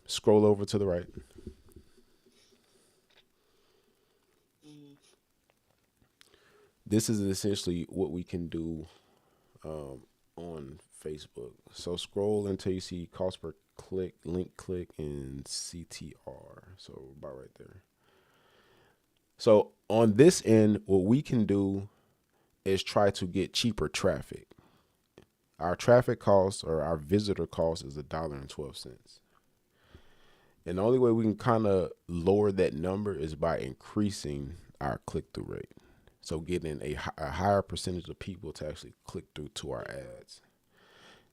Scroll over to the right. Mm-hmm. This is essentially what we can do on Facebook. So scroll until you see cost per click, link click, and CTR. So about right there. So on this end, what we can do is try to get cheaper traffic. Our traffic cost or our visitor cost is $1.12. And the only way we can kind of lower that number is by increasing our click through rate. So getting a higher percentage of people to actually click through to our ads.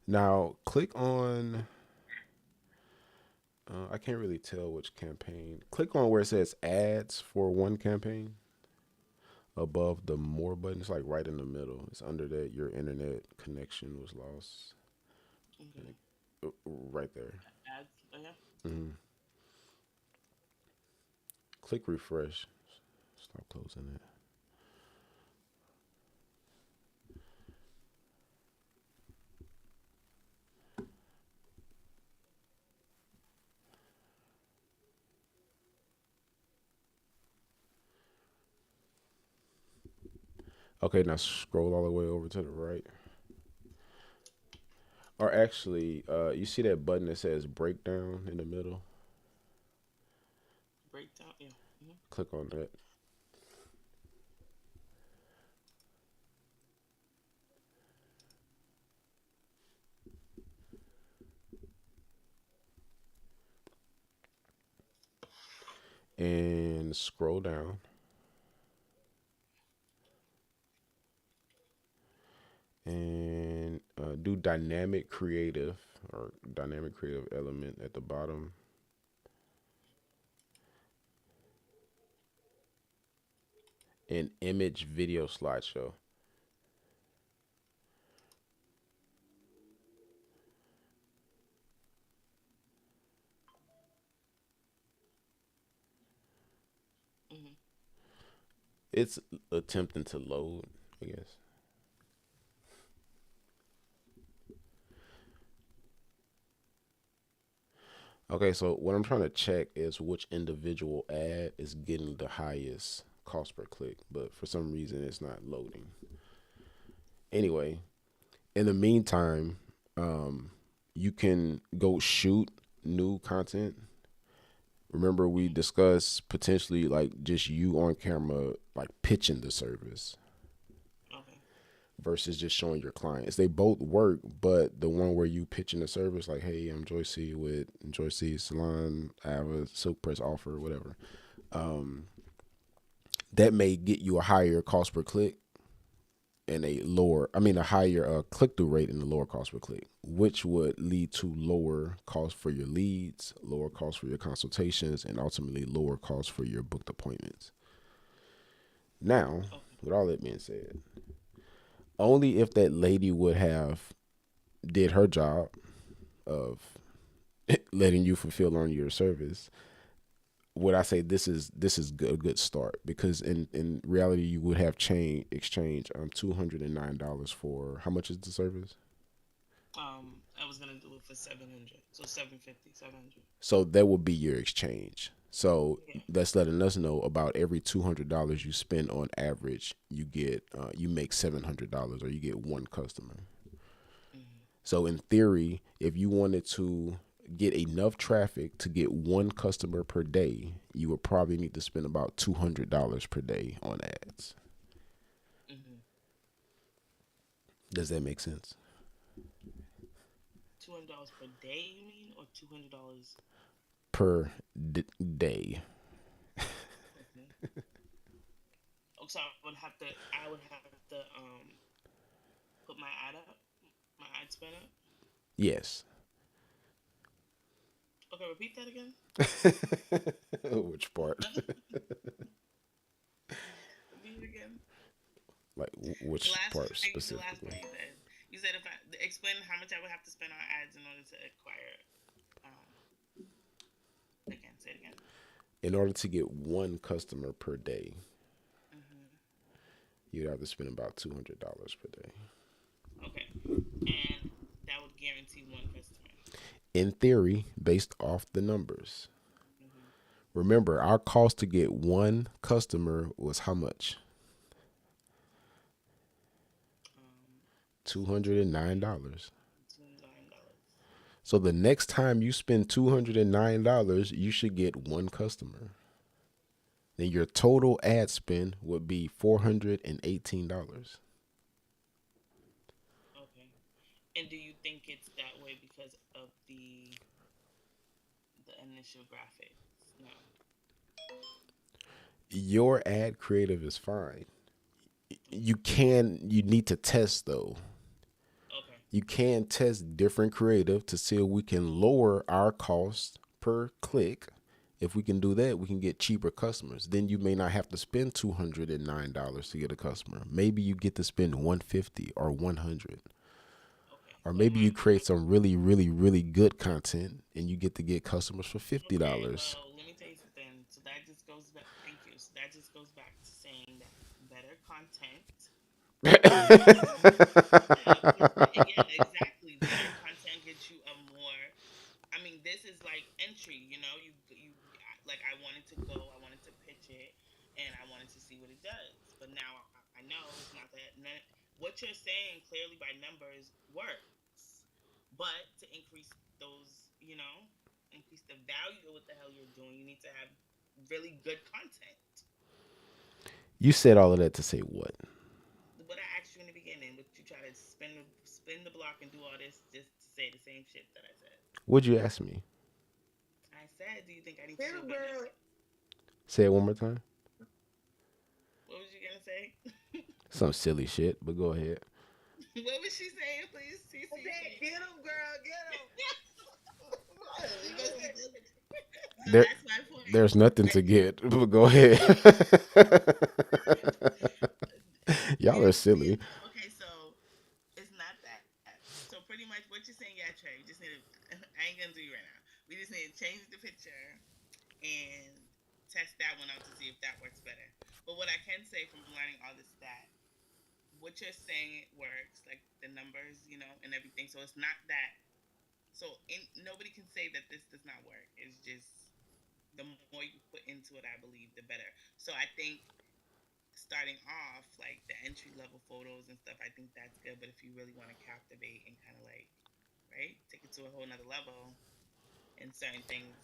Now, click on, I can't really tell which campaign. Click on where it says ads for one campaign above the more button. It's like right in the middle. It's under that your internet connection was lost. Okay. Right there. Ads. Okay. Hmm. Click refresh. Stop closing it. Okay, now scroll all the way over to the right. Or actually, you see that button that says breakdown in the middle? Breakdown. Yeah. Mm-hmm. Click on that. And scroll down and do dynamic creative or dynamic creative element at the bottom. And image video slideshow. Mm-hmm. It's attempting to load, I guess. Okay, so what I'm trying to check is which individual ad is getting the highest cost per click, but for some reason it's not loading. Anyway, in the meantime, um, you can go shoot new content. Remember, we Mm-hmm. discussed potentially like just you on camera, like pitching the service Okay. versus just showing your clients. They both work, but the one where you pitching the service, like, hey, I'm Joy C with Joy C Salon, I have a silk press offer, whatever. Um, that may get you a higher cost per click and a higher click through rate and a lower cost per click, which would lead to lower cost for your leads, lower cost for your consultations, and ultimately lower cost for your booked appointments. Now, Okay. with all that being said, only if that lady would have did her job of letting you fulfill on your service would I say this is a good start because in reality you would have change exchange $209 for how much is the service? I was gonna do it for 700. So 750, 700. So that would be your exchange. So Yeah. that's letting us know about every $200 you spend on average, you make $700 or you get one customer. Mm-hmm. So in theory, if you wanted to get enough traffic to get one customer per day, you would probably need to spend about $200 per day on ads. Mm-hmm. Does that make sense? $200 per day, you mean, or $200? Per day. Okay. Oh, so I would have to put my ad up, my ad spin up. Yes. Okay, repeat that again. Which part? Repeat it again. Like The which last, part the last part specifically? you said if I explain how much I would have to spend on ads in order to acquire. Um, again, say it again. In order to get one customer per day, Mm-hmm. you'd have to spend about $200 per day. Okay, and that would guarantee one customer. in theory, based off the numbers. Mhm. Remember, our cost to get one customer was how much? So $209. $209. So the next time you spend $209, you should get one customer. Then your total ad spend would be $418. Okay. And do you think it's that way because of the initial graphics? No. Your ad creative is fine. Okay. You need to test though. Okay. You can test different creative to see if we can lower our cost per click. If we can do that, we can get cheaper customers. Then you may not have to spend $209 to get a customer. Maybe you get to spend 150 or 100. Okay. Or So maybe you my create some really, really, really good content and you get to get customers for okay. $50. Well, let me tell you something. So that just goes back. Thank you. So that just goes back to saying that better content. Yeah, because again, exactly. Better content gets you a more. I mean, this is like entry. Like I wanted to go, I wanted to pitch it, and I wanted to see what it does. But now I know it's not that. What you're saying clearly by numbers works, but to increase those, increase the value of what the hell you're doing, you need to have really good content. You said all of that to say what? What I asked you in the beginning, but you try to spin the block and do all this just to say the same shit that I said. What'd you ask me? I said, do you think I need to do a better? Say it one more time. What was you gonna say? Some silly shit, but go ahead. What was she saying, please? CC. Get him, girl. Get him. So There, that's my point. there's nothing to get, but go ahead. Y'all are silly. Okay, so it's not that. So pretty much what you're saying, yeah, Trey. We just need to. I ain't gonna do you right now. We just need to change the picture and test that one out to see if that works better. But what I can say from learning all this that what you're saying it works, like the numbers, and everything. So it's not that. Nobody can say that this does not work. It's just the more you put into it, I believe, the better. So I think starting off, like the entry level photos and stuff, I think that's good. But if you really want to captivate and kind of like, right, take it to a whole nother level in certain things,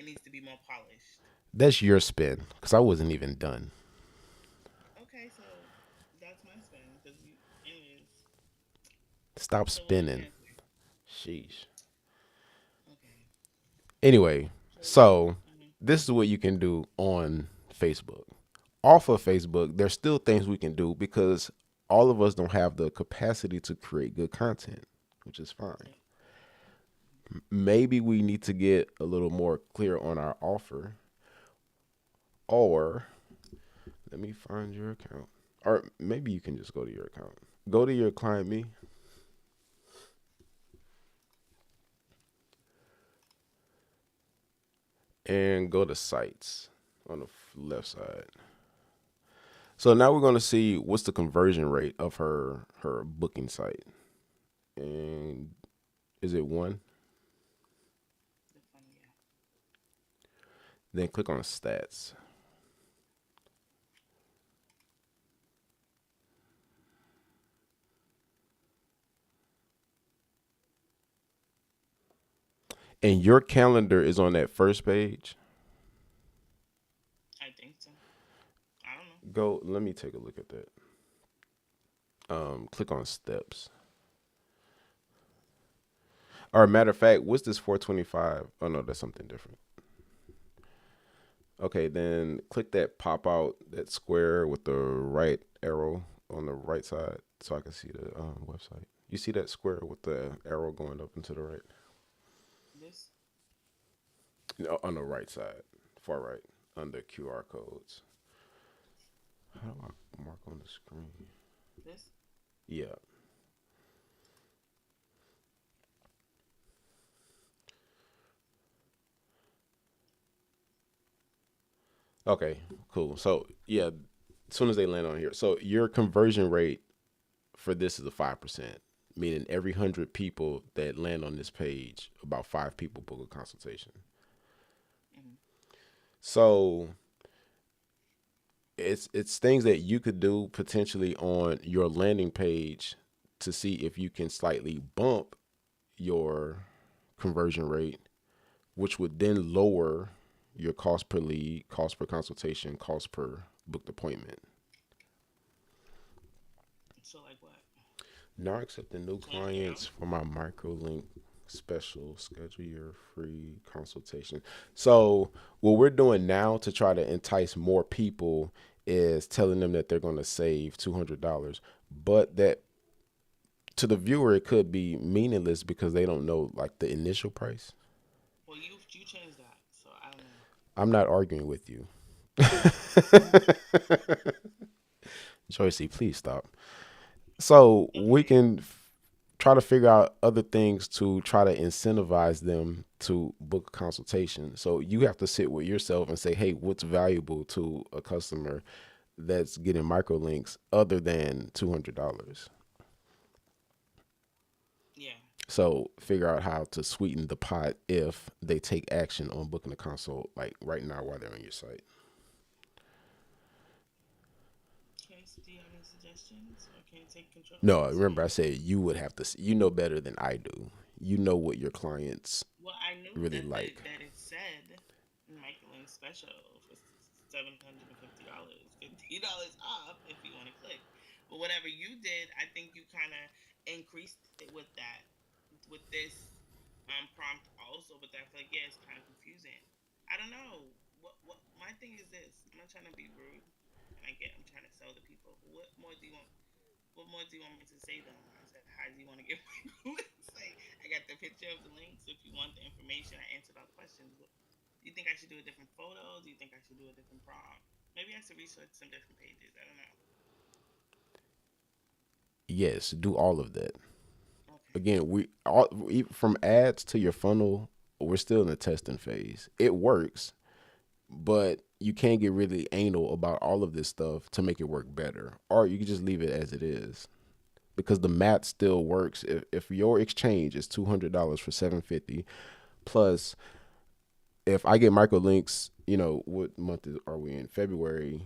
it needs to be more polished. That's your spin, because I wasn't even done. Okay, so that's my spin. Because anyways, Stop so what are you spinning. trying to say? Sheesh. Okay. Anyway, So, so mhm. this is what you can do on Facebook. Off of Facebook, there's still things we can do because all of us don't have the capacity to create good content, which is fine. Yeah. Maybe we need to get a little more clear on our offer, or let me find your account. Or maybe you can just go to your account. Go to your client me and go to sites on the left side. So now we're going to see what's the conversion rate of her booking site. And is it 1? The fun, yeah. Then click on stats. And your calendar is on that first page. I think so. I don't know. Go, let me take a look at that. Click on steps. Or matter of fact, what's this 425? Oh no, that's something different. Okay, then click that pop out, that square with the right arrow on the right side so I can see the website. You see that square with the arrow going up and to the right? This. No, on the right side, far right, under QR codes. How do I mark on the screen? This. Yeah. Okay, cool. So, yeah, as soon as they land on here. So, your conversion rate for this is a 5%. meaning every 100 people that land on this page, about 5 people book a consultation. Mm-hmm. So it's things that you could do potentially on your landing page to see if you can slightly bump your conversion rate, which would then lower your cost per lead, cost per consultation, cost per booked appointment. So like what? Now accepting new Tone it clients down. for my microlink special. Schedule your free consultation. So what we're doing now to try to entice more people is telling them that they're going to save $200, but that to the viewer it could be meaningless because they don't know like the initial price. Well, you changed that, so I don't know. I'm not arguing with you. Joycey, please stop. So we Okay. can try to figure out other things to try to incentivize them to book a consultation. So you have to sit with yourself and say, hey, what's valuable to a customer that's getting microlinks other than $200? Yeah. So figure out how to sweeten the pot if they take action on booking a consult, like right now while they're on your site. Okay. So do you have any suggestions, or can you take control? No, Excuse remember me. I said you would have to. You know better than I do. You know what your clients Well, I knew really that like. it said Michelin special for $750, $50 off if you want to click. But whatever you did, I think you kind of increased it with that with this prompt also. But I feel like yeah, it's kind of confusing. I don't know. What my thing is this. I'm not trying to be rude, and I'm trying to sell the people. But what more do you want? What more do you want me to say though? I said, how do you want to get my links? Like, I got the picture of the links. If you want the information, I answered all the questions. Do you think I should do a different photo? Do you think I should do a different prompt? Maybe I should research some different pages. I don't know. Yes, do all of that. Okay. Again, from ads to your funnel, we're still in the testing phase. It works, but you can't get really anal about all of this stuff to make it work better, or you can just leave it as it is because the math still works. If your exchange is $200 for 750 plus, if I get microlinks, what month are we in? February.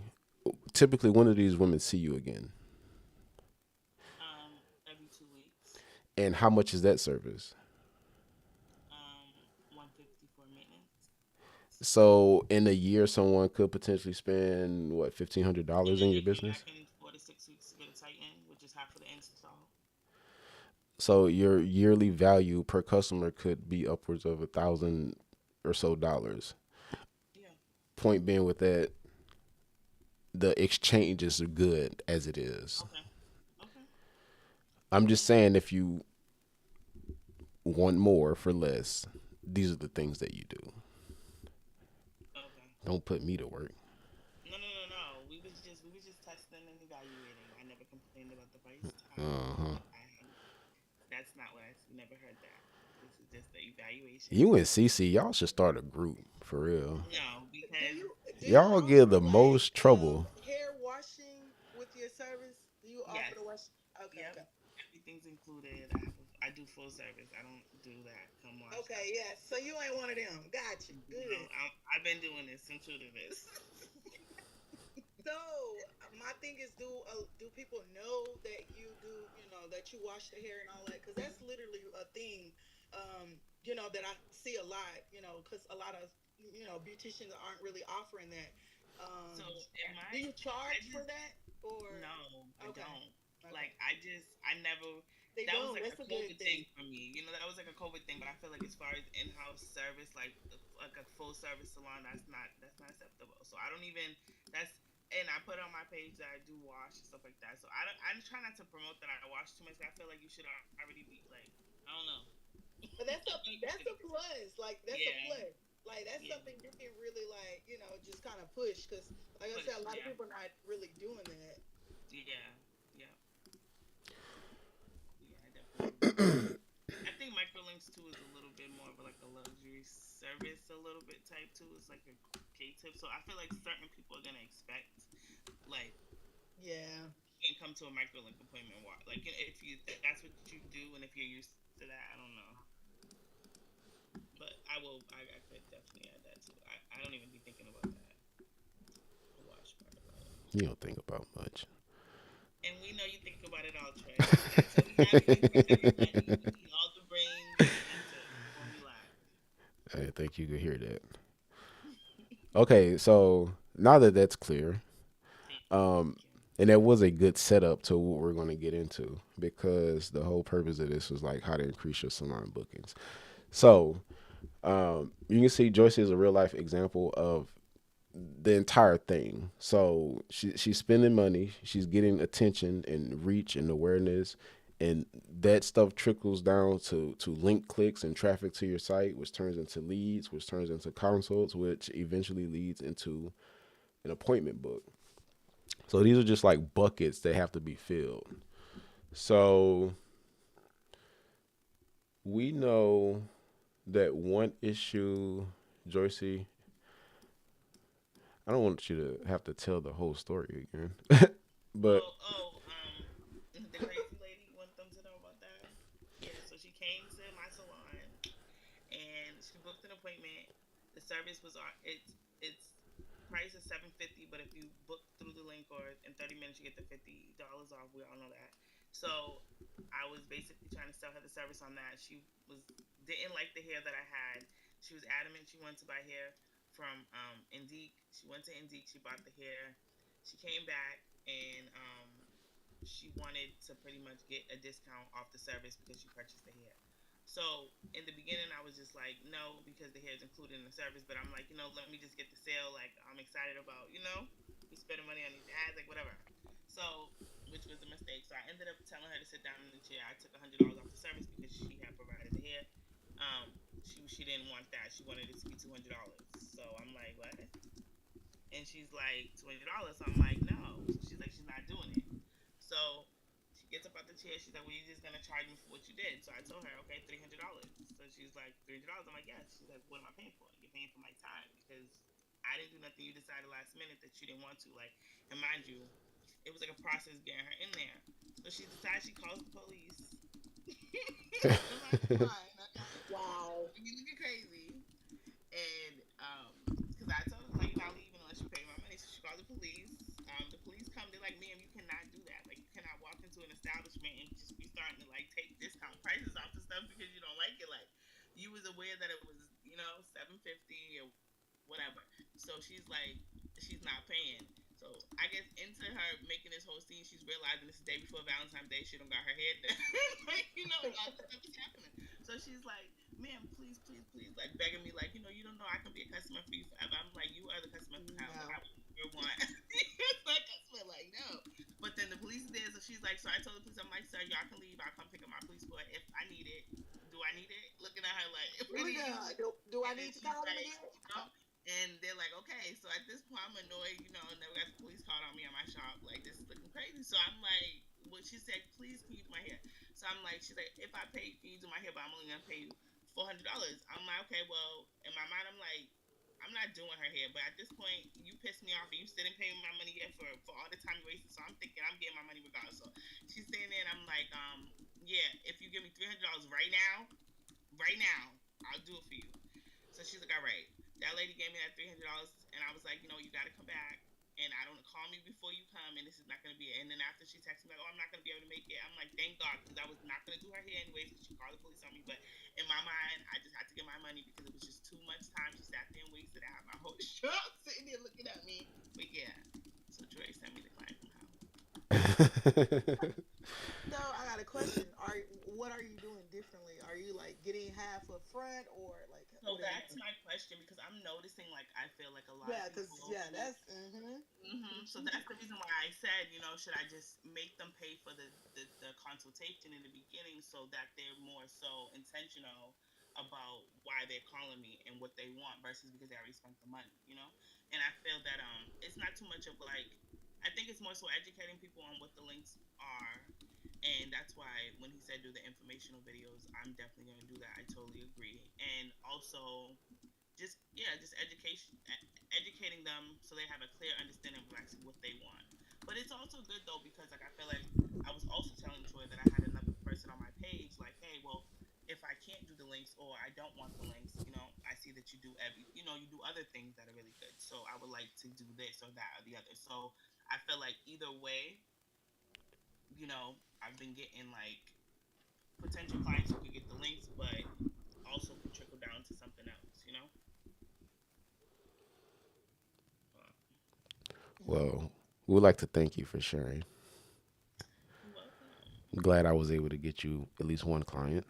Typically, when do these women see you again? Every 2 weeks. And how much is that service? 150 for maintenance. So in a year, someone could potentially spend what And $1,500 then in they your come back business. in 4 to 6 weeks to get a tighten, which is half of the install. So your yearly value per customer could be upwards of $1,000 or so. Yeah. Point being with that, the exchanges are good as it is. Okay. Okay. I'm just saying if you want more for less, these are the things that you do. Okay. Don't put me to work. No, no, no, no. We was just testing and evaluating. I never complained about the price tag. Uh huh. That's not what I never heard that. This is just the evaluation. You and Cece, y'all should start a group for real. No, Do because you Y'all give offer the like most trouble. hair washing with your service? Do you offer yes, the wash? Okay, yep, okay. everything's included. I do full service. I don't do that. Come wash Okay, after. yeah. So you ain't one of them. Gotcha. No, Good. I've been doing this. I'm true to this. So my thing is, do people know that you do? You know that you wash the hair and all that? Because that's literally a thing. That I see a lot. Because a lot of beauticians aren't really offering that. So in Do you I charge for just that or? no, I Okay, don't. okay. Like I never. They That was don't. like a That's a good COVID thing thing. for me. That was like a COVID thing. But I feel like as far as in-house service, like a full service salon, that's not acceptable. So I don't even. That's and I put on my page that I do wash and stuff like that. So I try not to promote that I wash too much. I feel like you should already be like I don't know. But I feel like you that's should. a plus. Like that's a Yeah, plus. Like that's yeah. something you can really like, just kind of push because, like I Push. said, a lot of Yeah, people are not really doing that. yeah, yeah, yeah. I definitely agree with that. I think microlinks too is a little bit more of like a luxury service, a little bit type too. It's like a K tip, so I feel like certain people are gonna expect like Yeah. can't come to a microlink appointment. Like if you that's what you do, and if you're used to that, I don't know. But I will. I could definitely add that too. I don't even be thinking about that. A wash part about it. You don't think about much. And we know you think about it all, Trey. That's what we have you in for everybody. We need all the brains answers before we live. I think you could hear that. Okay, so now that that's clear, Thank you. Thank um, you. and that was a good setup to what we're going to get into because the whole purpose of this was like how to increase your salon bookings. So you can see Joyce is a real life example of the entire thing. So she's spending money, she's getting attention and reach and awareness, and that stuff trickles down to link clicks and traffic to your site, which turns into leads, which turns into consults, which eventually leads into an appointment book. So these are just like buckets that have to be filled. So we know that one issue, Joyce, I don't want you to have to tell the whole story again, but The crazy lady. You want them to know about that? Yeah. So she came to my salon and she booked an appointment. The service was on. It's price is $750, but if you book through the link or in 30 minutes you get the $50 off. We all know that. So I was basically trying to sell her the service on that. She was didn't like the hair that I had. She was adamant she wanted to buy hair from Indique. She went to Indique. She bought the hair. She came back and she wanted to pretty much get a discount off the service because she purchased the hair. So in the beginning, I was just like, no, because the hair is included in the service. But I'm like, let me just get the sale. Like I'm excited about, we spending money on these ads, like whatever. So which was a mistake. So I ended up telling her to sit down in the chair. I took $100 off the service because she had provided the hair. She didn't want that. She wanted it to be $200. So I'm like, what? And she's like, $200. So I'm like, no. So she's like, she's not doing it. So she gets up out the chair. She's like, well, you're just gonna charge me for what you did. So I told her, okay, $300. So she's like, $300. I'm like, yes. She's like, what am I paying for? You're paying for my time because I didn't do nothing. You decided last minute that you didn't want to. Like, and mind you, it was like a process getting her in there. So she decides she calls the police. On my line, okay? Wow. You looking crazy. And because I told her like you're not leaving unless you pay my money. So she called the police. The police come. They're like, "Ma'am, you cannot do that. Like, you cannot walk into an establishment and just be starting to like take discount prices off the stuff because you don't like it. Like, you was aware that it was 750 or whatever." So she's like, she's not paying. So I guess into her making this whole scene, she's realizing this is the day before Valentine's Day. She don't got her hair done. Like, all this stuff is happening. So she's like, ma'am, please, please, please, like begging me, like, you don't know I can be a customer for you forever. I'm like, you are the customer forever. I No. would never want my customer, like, no. But then the police is there, so she's like, so I told the police, I'm like, sir, y'all can leave. I'll come pick up my police score if I need it. Do I need it? Looking at her like, if I Look need at you. her. Do I And then need to she's call them like, again? and they're like, okay. So at this point, I'm annoyed, never got the police called on me at my shop. Like, this is looking crazy. So I'm like, well, she said, please, can you do my hair? So I'm like, she's like, if I pay, can you do my hair? But I'm only gonna pay you $400. I'm like, okay, well, in my mind, I'm like, I'm not doing her hair. But at this point, you pissed me off, and you still didn't pay me my money yet for all the time you wasted. So I'm thinking I'm getting my money regardless. So she's standing there, and I'm like, yeah, if you give me $300 right now, I'll do it for you. So she's like, all right. That lady gave me that $300, and I was like, you got to come back. And I don't call me before you come, and this is not going to be it. And then after she texted me, like, oh, I'm not going to be able to make it. I'm like, thank God, because I was not going to do her hair anyways, because she called the police on me. But in my mind, I just had to get my money because it was just too much time. She sat there and wasted. I had my whole shop sitting there looking at me. But yeah, so Troy sent me the client from home. So I got a question. What are you doing differently? Are you like getting half up front or like So what are you that's doing? my question because I'm noticing, like, I feel like a lot of Yeah, people cause yeah, who that's So that's the reason why I said, should I just make them pay for the consultation in the beginning so that they're more so intentional about why they're calling me and what they want versus because they already spent the money. And I feel that it's not too much of like I think it's more so educating people on what the links are. And that's why when he said do the informational videos, I'm definitely going to do that. I totally agree. And also just yeah, just education, educating them so they have a clear understanding of actually what they want. But it's also good though because like I feel like I was also telling Troy that I had another person on my page like, hey, well, if I can't do the links or I don't want the links, I see that you do you do other things that are really good. So I would like to do this or that or the other. So I feel like either way, I've been getting like potential clients who could get the links, but also could trickle down to something else. Uh, Well, we would like to thank you for sharing. you're welcome. I'm glad I was able to get you at least one client.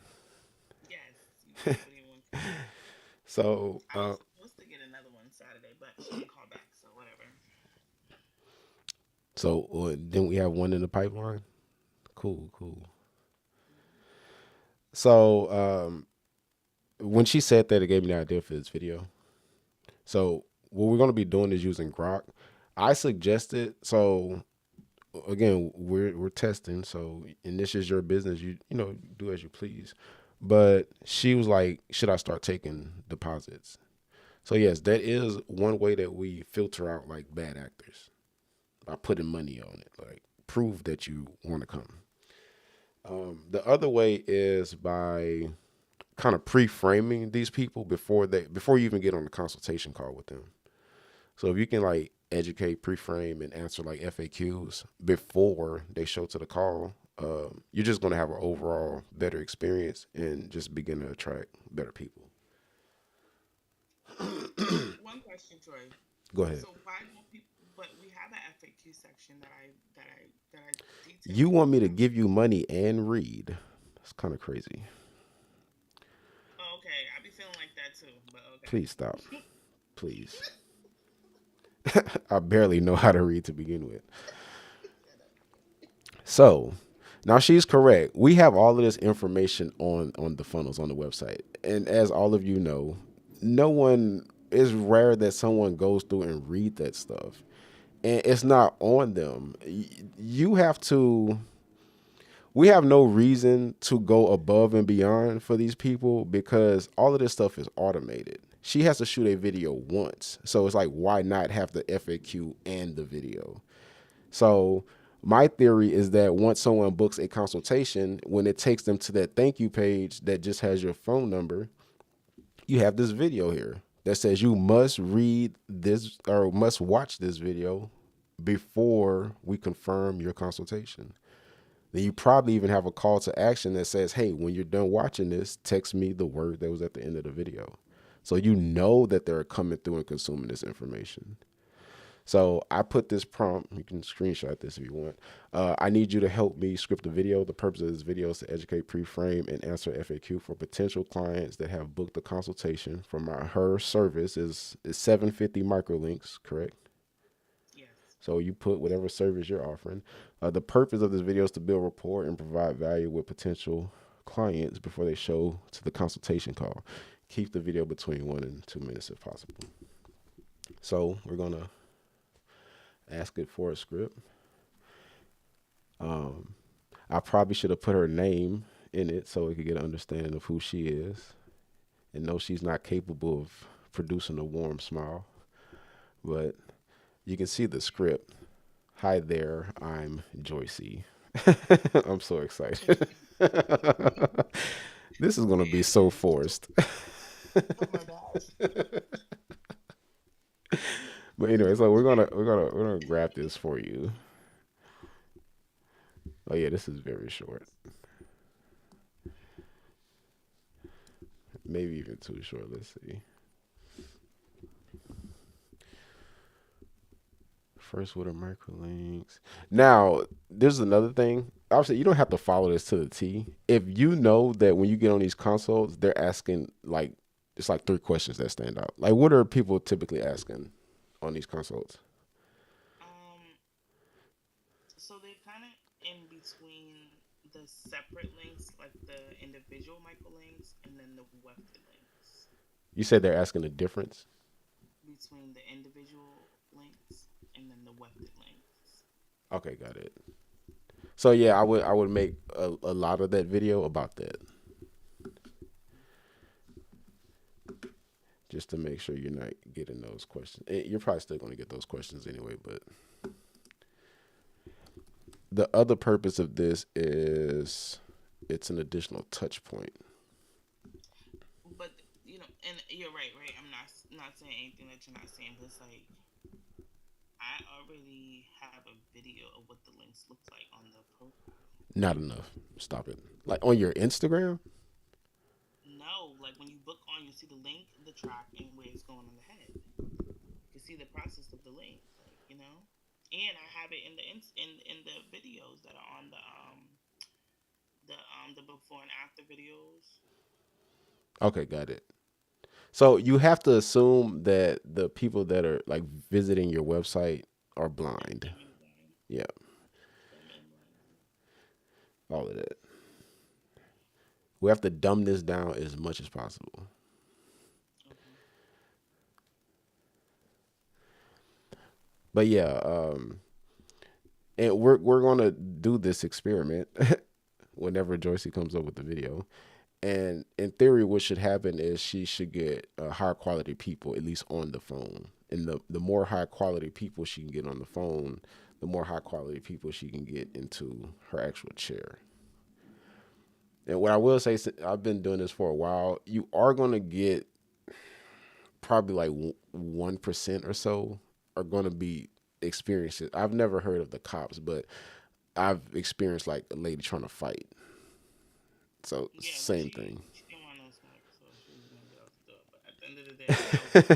Yes, you did put in one client. So, I was supposed to get another one Saturday, but she didn't call back, so whatever. then we have one in the pipeline. Cool, cool. Mm-hmm. So, when she said that, it gave me the idea for this video. So, what we're going to be doing is using Grok. I suggested, so again, we're testing. So, and this is your business. You do as you please. But she was like, should I start taking deposits? So yes, that is one way that we filter out like bad actors by putting money on it. Like prove that you want to come. The other way is by kind of pre-framing these people before you even get on the consultation call with them. So if you can like educate, pre-frame, and answer like FAQs before they show to the call, you're just going to have an overall better experience and just begin to attract better people. One question, Troy. Go ahead. So why don't people? But we have an FAQ section that I detail You people want me to about. give you money and read? That's kind of crazy. Oh, okay, I be feeling like that too, but okay. Please stop. Please. I barely know how to read to begin with. So now she's correct. We have all of this information on the funnels on the website. And as all of you know, no one it's rare that someone goes through and read that stuff. And it's not on them. You have to we have no reason to go above and beyond for these people because all of this stuff is automated. She has to shoot a video once. So it's like, why not have the FAQ and the video? So my theory is that once someone books a consultation, when it takes them to that thank you page that just has your phone number, you have this video here that says you must read this or must watch this video before we confirm your consultation. Then you probably even have a call to action that says, hey, when you're done watching this, text me the word that was at the end of the video. So you know that they're coming through and consuming this information. So I put this prompt. You can screenshot this if you want. I need you to help me script a video. The purpose of this video is to educate, pre-frame, and answer FAQ for potential clients that have booked a consultation from her service is 750 microlinks, correct? Yes. So you put whatever service you're offering. The purpose of this video is to build rapport and provide value with potential clients before they show to the consultation call. Keep the video between 1 and 2 minutes if possible. So we're going to ask it for a script. I probably should have put her name in it so we could get an understanding of who she is and know she's not capable of producing a warm smile. But you can see the script. Hi there, I'm Joycey. I'm so excited. This is going to be so forced. Oh my gosh. But anyway, so we're gonna grab this for you. Oh yeah, this is very short. Maybe even too short. Let's see. First with a microlinks. Now, there's another thing. Obviously, you don't have to follow this to the T. If you know that when you get on these consults, they're asking like it's like 3 questions that stand out. Like, what are people typically asking on these consults? Um. So they're kind of in between the separate links, like the individual microlinks, and then the wefted links. You said they're asking the difference. Between the individual links and then the wefted links. Okay, got it. So yeah, I would make a lot of that video about that, just to make sure you're not getting those questions. You're probably still going to get those questions anyway, but the other purpose of this is it's an additional touch point. But and you're right, right. I'm not saying anything that you're not saying, but it's like I already have a video of what the links look like on the profile. Not enough. Stop it. Like on your Instagram? No, like when you book on, you see the link, the track, and where it's going on the head. You can see the process of the link, and I have it in the videos that are on the before and after videos. Okay, got it. So you have to assume that the people that are like visiting your website are It's blind. dumb and blind, Yeah, dumb and blind. all of that. We have to dumb this down as much as possible. Okay. But yeah, and we're gonna do this experiment whenever Joycey comes up with the video. And in theory, what should happen is she should get higher quality people, at least on the phone. And the more high quality people she can get on the phone, the more high quality people she can get into her actual chair. And what I will say, I've been doing this for a while. You are going to get probably like 1% or so are going to be experiences. I've never heard of the cops, but I've experienced like a lady trying to fight. So Yeah, but same thing. she didn't want no smoke, so she was gonna get out the door. But at the end of the day, I was like,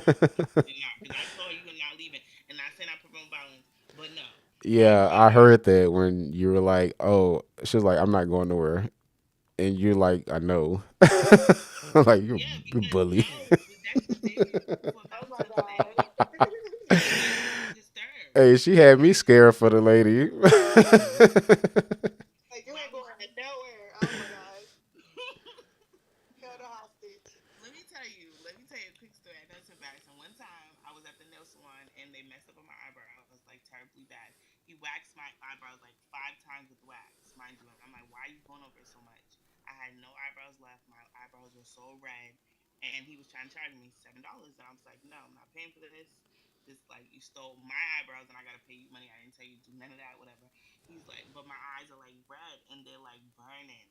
you're not, because I told her you were not leaving, and I said I promote violence, but no, Yeah, I I got heard that when you were like, "Oh," she was like, "I'm not going nowhere," and you're like, "I know," like you're yeah, a because bully. no, but that's the thing for Oh my Valentine's god. Day. She was like disturbed. Hey, she had me scared for the lady. Like you Well, ain't going nowhere. Oh my god. Held a hostage. let me tell you a quick story. I know it's embarrassing. One time I was at the nail salon and they messed up on my eyebrows like terribly bad. He waxed my eyebrows like 5 times with wax, mind you. And I'm like, why are you going over it so much? I had no eyebrows left. My eyebrows were so red. And he was trying to charge me $7. And I was like, no, I'm not paying for this. This like you stole my eyebrows and I gotta pay you money. I didn't tell you to do none of that, whatever. He's like, but my eyes are like red and they're like burning.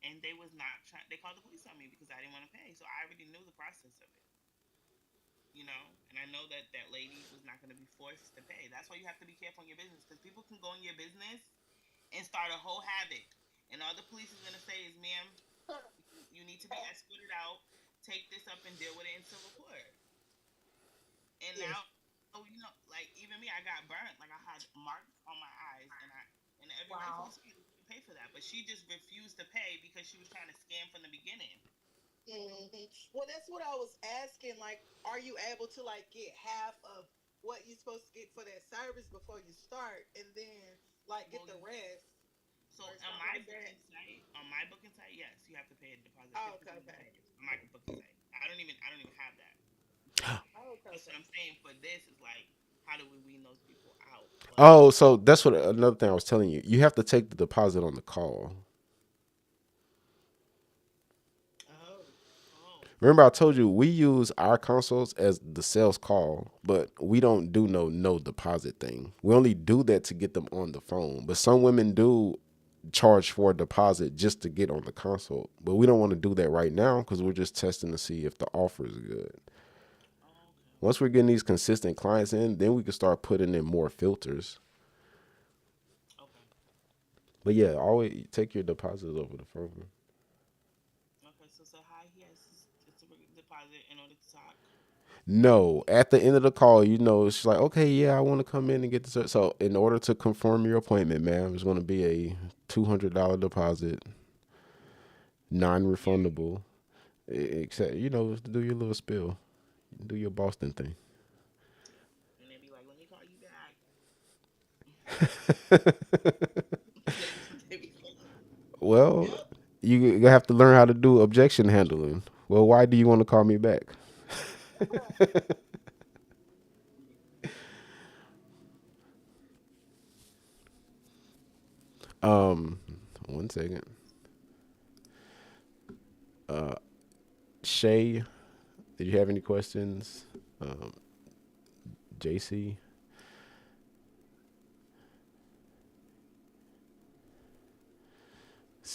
And they was not trying. They called the police on me because I didn't want to pay. So I already knew the process of it. And I know that that lady was not going to be forced to pay. That's why you have to be careful in your business because people can go in your business and start a whole havoc. And all the police is going to say is, ma'am, you need to be escorted out. Take this up and deal with it in civil court. And Yes. now, like even me, I got burnt. Like I had marks on my eyes, and every rightfully Wow. so, you pay for that. But she just refused to pay because she was trying to scam from the beginning. Well, that's what I was asking. Like, are you able to like get half of what you're supposed to get for that service before you start, and then like get Well, the rest so or on something my like that? booking site, yes, you have to pay a deposit, Oh, okay, 50% of the okay, service on my booking site. I don't even have that. oh, okay, That's what okay. I'm saying. For this is like, how do we wean those people out? But Oh, so that's what another thing I was telling you. You have to take the deposit on the call. Oh, oh, Remember, I told you we use our consults as the sales call, but we don't do no deposit thing. We only do that to get them on the phone. But some women do charge for a deposit just to get on the consult. But we don't want to do that right now because we're just testing to see if the offer is good. oh, okay, Once we're getting these consistent clients in, then we can start putting in more filters. okay, But yeah, always take your deposits over the phone. okay. So hi, yes, it's a deposit in order to talk. No, at the end of the call, she's like, okay, yeah, I want to come in and get the. So, in order to confirm your appointment, ma'am, it's going to be a $200 deposit, Yeah, non-refundable. Except, do your little spill, do your Boston thing. yeah. And they be like, let me call you back. That's what they be saying. Well, yep. you have to learn how to do objection handling. Well, why do you want to call me back? Um, One second. Uh, Shay, did you have any questions? Um, JC.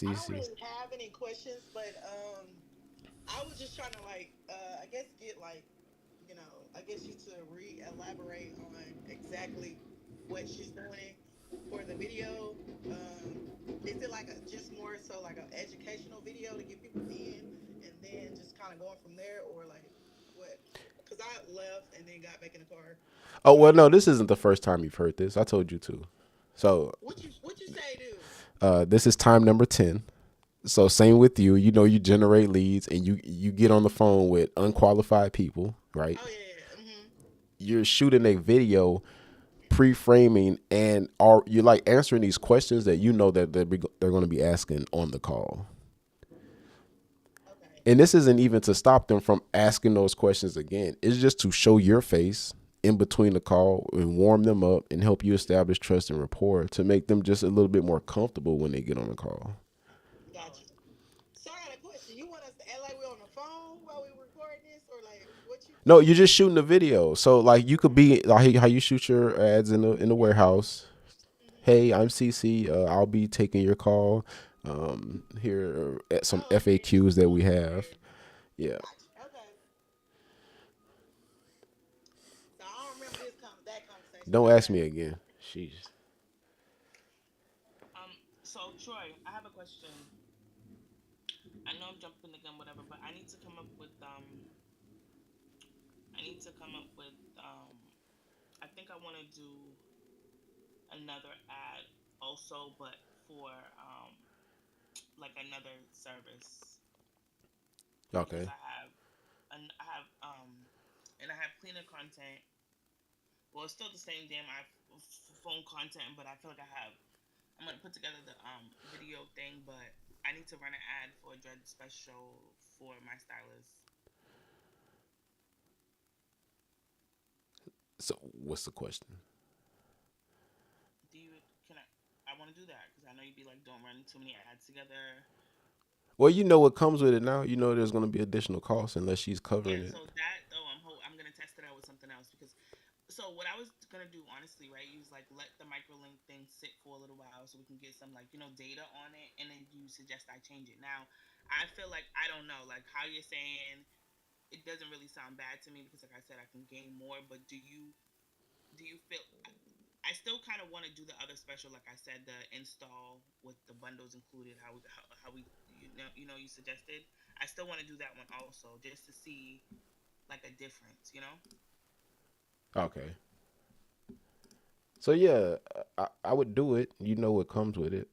I don't CC. really have any questions, but I was just trying to like I guess get like I guess you to re-elaborate on exactly what she's doing for the video. Is it like a just more so like an educational video to get people in, and then just kind of going from there, or like what? Because I left and then got back in the car, Oh so I well, didn't. no, this isn't the first time you've heard this. I told you to. So What you say, dude? this is time number 10. So same with you. You know, you generate leads and you get on the phone with unqualified people, right? Oh yeah, yeah. Mm-hmm. You're shooting a video, pre-framing, and are you're like answering these questions that you know that they're going to be asking on the call. Okay. And this isn't even to stop them from asking those questions again. It's just to show your face in between the call and warm them up and help you establish trust and rapport to make them just a little bit more comfortable when they get on the call. Got you. So I got a question. You want us to act like we're on the phone while we recording this, or like what you No, what you're you? just shooting a video. So like you could be like how you shoot your ads in the warehouse. Mm-hmm. Hey, I'm CC. I'll be taking your call. Here are some Oh, okay. You just FAQs that we going from have. there. Yeah. Gotcha. Okay. So I don't remember that conversation, but Don't ask okay. me again. Sheesh. So Troy, I have a question. I know I'm jumping the gun, whatever, but I need to come up with I think I want to do another ad also, but for like another service because Okay. I have and I have cleaner content. Well, it's still the same damn phone content, but I feel like I'm gonna put together the video thing, but I need to run an ad for a dread special for my stylist. So what's the question? Do you can I want to do that because I know you'd be like, don't run too many ads together. Well, you know what comes with it now. You know there's going to be additional costs unless she's Yeah, covering it. so that though I'm gonna test it out with something else because so what I was gonna do honestly, right? You was like let the microlink thing sit for a little while so we can get some like data on it, and then you suggest I change it. Now I feel like I don't know like how you're saying it doesn't really sound bad to me because like I said I can gain more, but do you feel I still kind of want to do the other special, like I said, the install with the bundles included. How we you suggested. I still want to do that one also, just to see like a difference. Okay. So yeah, I would do it. You know what comes with it.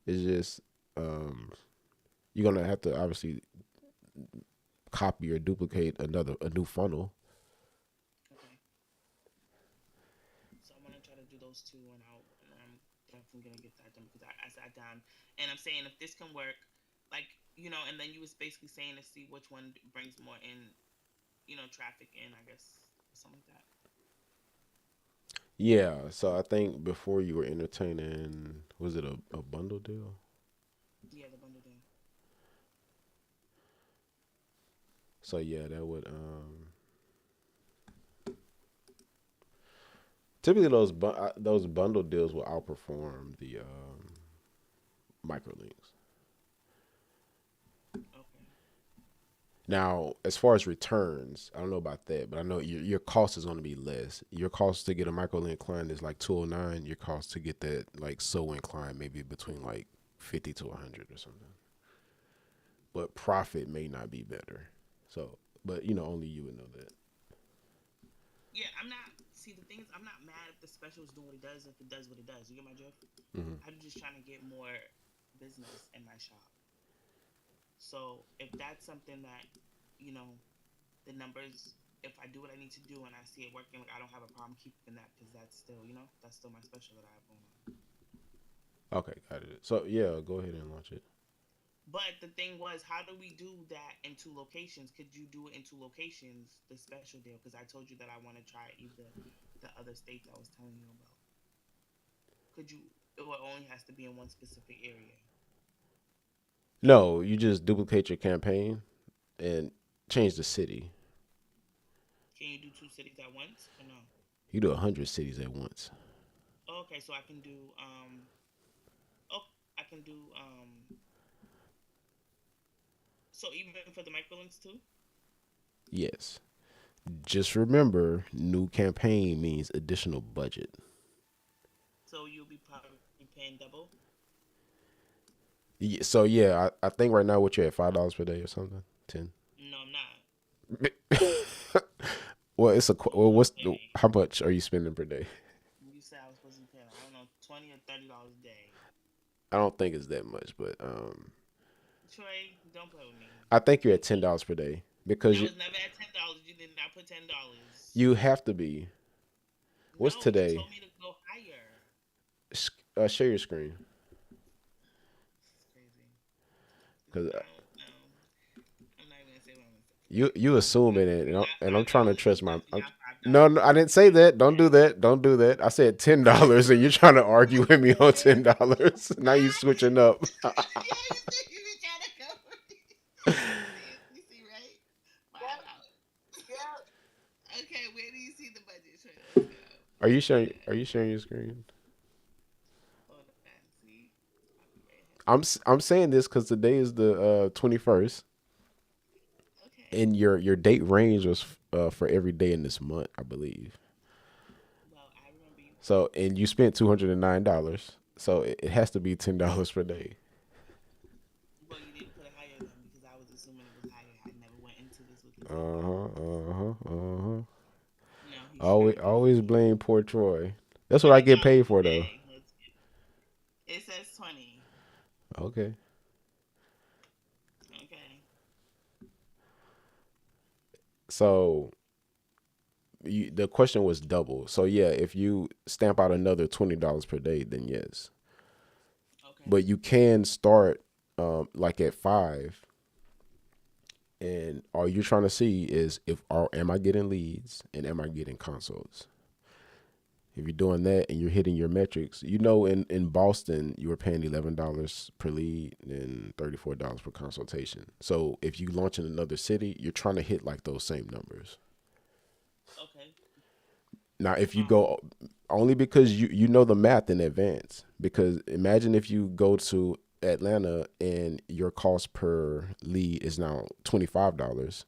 It's just um, you're gonna have to obviously copy or duplicate a new funnel. Okay, so I'm gonna try to do those two, and I'm definitely gonna get that done because I sat down and I'm saying if this can work, like and then you was basically saying to see which one brings more in, traffic in, I guess, or something like that. Yeah. So I think before you were entertaining, was it a bundle deal? Yeah, the bundle thing. So yeah, that would typically those bundle deals will outperform the microlinks. Okay. Now, as far as returns, I don't know about that, but I know your cost is going to be less. Your cost to get a microlink client is like 209. Your cost to get that like sewing client maybe between like 50 to 100 or something. But profit may not be better. So, but only you would know that. Yeah, I'm not. See, the thing is, I'm not mad if the specials do what it does. If it does what it does, you get my drift. Hmm. I'm just trying to get more business in my shop. So if that's something that you know the numbers, if I do what I need to do and I see it working, like I don't have a problem keeping that because that's still that's still my special that I have going on. Okay, got it. So yeah, go ahead and launch it. But the thing was, how do we do that in two locations? Could you do it in two locations, the special deal? Because I told you that I want to try either the other states I was telling you about. Could you? It only has to be in one specific area. No, you just duplicate your campaign and change the city. Can you do two cities at once or no? You do 100 cities at once. Oh, okay, so I can do oh I can do So even for the microlinks too. Yes. Just remember, new campaign means additional budget. So you'll be probably paying double. So yeah, I think right now what you're at $5 per day or something. 10. No, I'm not. Well, it's a well. I'm What's the, paying. how much are you spending per day? You said I was supposed to be paying, I don't know, $20 or $30 a day. I don't think it's that much, but Troy, don't play with me. I think you're You at see, $10 per day because I was never at $10. You did not put $10. you have to be. What's No, you today? told me to go higher. Share your screen It's crazy. because I don't know. I'm not even gonna say what I'm gonna say. you assuming it, You got and I'm five trying to dollars. You trust my. definitely got five No, dollars. no, I didn't say that. Don't do that. Don't do that. I said $10, and you're trying to argue with me on $10. Now you What? switching up. Yeah, you think you be trying to cover me? You see, right? Yep. $5. Yep. Okay, where do you see the budget? Troy? Let's go. Are you Let's do sharing? it. Are you sharing your screen? Hold on. See, I'll be right here. I'm saying this because today is the 21st, Okay. and your date range was for every day in this month, I believe. Well, I remember you. So and you spent $209, so it has to be $10 per day. Well, you didn't put it higher then because I was assuming it was higher. I never went into this with the Uh $10. huh. Uh huh. Uh huh. No, he's Always tripping. always blame poor Troy. That's what I get $20 paid a for though. day. Let's get. It says 20. Okay. Okay. So the question was double. So yeah, if you stamp out another $20 per day, then yes. Okay. But you can start like at 5, and all you're trying to see is if am I getting leads and am I getting consults. If you're doing that and you're hitting your metrics, in Boston you were paying $11 per lead and $34 per consultation. So if you launch in another city, you're trying to hit like those same numbers. Okay. Now, if you Um. go only because you know the math in advance, because imagine if you go to Atlanta and your cost per lead is now $25,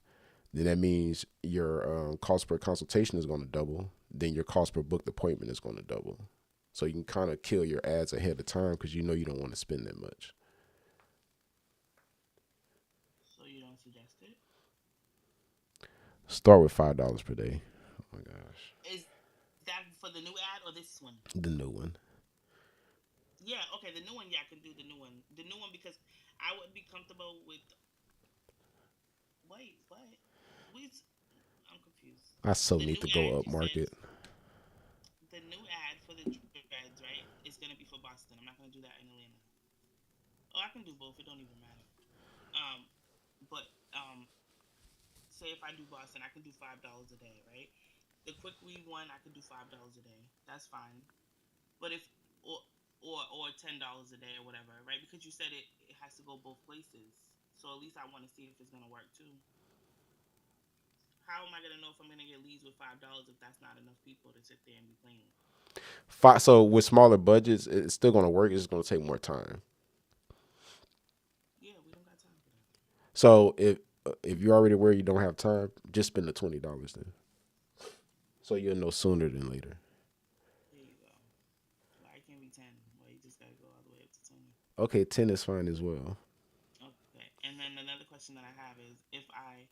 then that means your cost per consultation is going to double. Then your cost per booked appointment is going to double. So you can kind of kill your ads ahead of time because you know you don't want to spend that much. So you don't suggest it? Start with $5 per day. Oh my gosh, Is that for the new ad or this one? the new one. Yeah. Okay. The new one. Yeah, I can do the new one. The new one because I would be comfortable with. Wait. What? Wait. I'm confused. I so The need new to ad go up you said. market. The new ad for the dreads, right? Is gonna be for Boston. I'm not gonna do that in Atlanta. Oh, I can do both. It don't even matter. Um. But say if I do Boston, I can do $5 a day, right? The quick read one, I can do $5 a day. That's fine. But if or or $10 a day or whatever, right? Because you said it has to go both places. So at least I want to see if it's gonna work too. How am I gonna know if I'm gonna get leads with $5 if that's not enough people to sit there and be playing? So with smaller budgets, it's still going to work. It's just going to take more time. Yeah, we don't got time for that. So if you're already aware you don't have time, just spend the $20 then. So you'll know sooner than later. There you go. Why it can't be 10? Well, you just gotta go all the way up to 20. Okay, 10 is fine as well. Okay. And then another question that I have is if I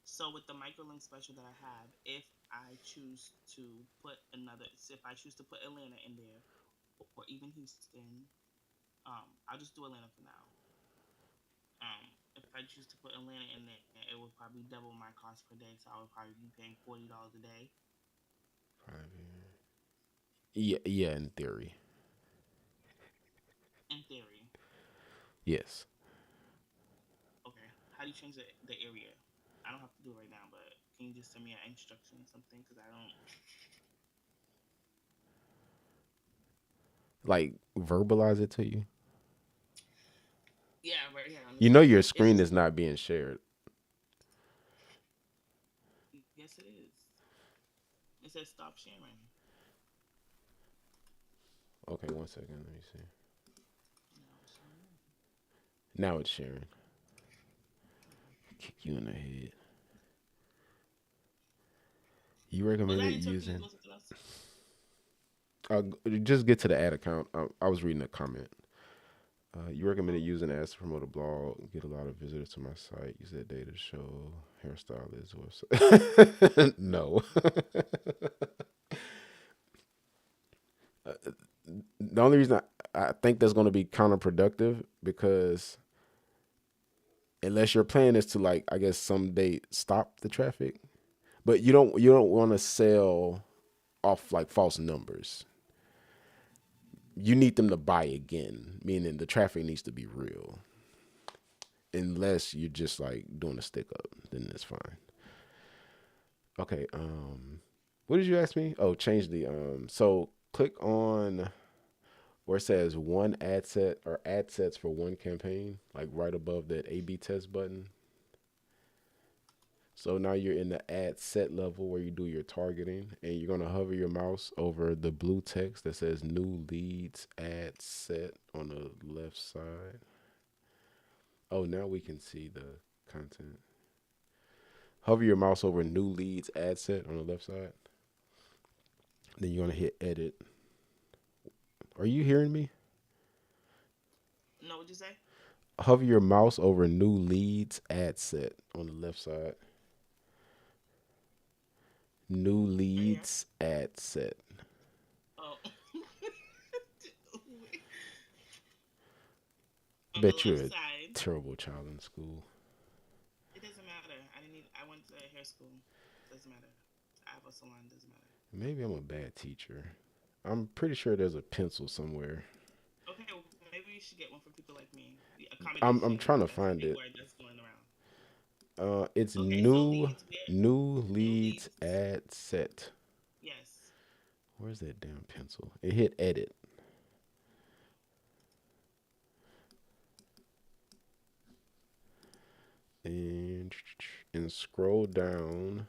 so with the microlink special that I have, if I choose to put another, if I choose to put Atlanta in there or even Houston, I'll just do Atlanta for now. If I choose to put Atlanta in there, it would probably double my cost per day, so I would probably be paying $40 a day Yeah, yeah, in theory. in theory. Yes. Okay. How do you change the area? I don't have to do it right now, but can you just send me an instruction or something? Because I don't. Like verbalize it to you. Yeah, right here on the You know screen. your It's screen just is not being shared. yes, it is. It says stop sharing. Okay, one second. Let me see. No, it's sharing. Now it's sharing. Okay. Kick you in the head. You Was I recommended interrupting you to using. go something else? Just get to the ad account. I was reading a comment. You recommended Oh, using ads to promote a blog, get a lot of visitors to my site. Use that data to show hairstylists website. No. The only reason I think that's going to be counterproductive because unless your plan is to like, I guess someday stop the traffic, but you don't want to sell off like false numbers. You need them to buy again, meaning the traffic needs to be real. Unless you're just like doing a stick up, then it's fine. Okay. What did you ask me? Oh, change the So click on where it says one ad set or ad sets for one campaign, like right above that A/B test button. So now you're in the ad set level where you do your targeting, and you're gonna hover your mouse over the blue text that says new leads ad set on the left side. Oh, now we can see the content. Hover your mouse over new leads ad set on the left side. Then you're gonna hit edit. Are you hearing me? no, what'd you say? Hover your mouse over new leads ad set on the left side. New Right here. leads ad set. Oh, on the Bet left you're a side. terrible child in school. It doesn't matter. I didn't need. I went to hair school. Doesn't matter. I have a salon. Doesn't matter. Maybe I'm a bad teacher. I'm pretty sure there's a pencil somewhere. Okay, well, maybe you should get one for people like me. The I'm accommodation. trying to That's a find big it. word that's going around. It's Okay, so new leads. Where? new New leads leads. ad set. Yes. Where's that damn pencil? It hit edit and scroll down.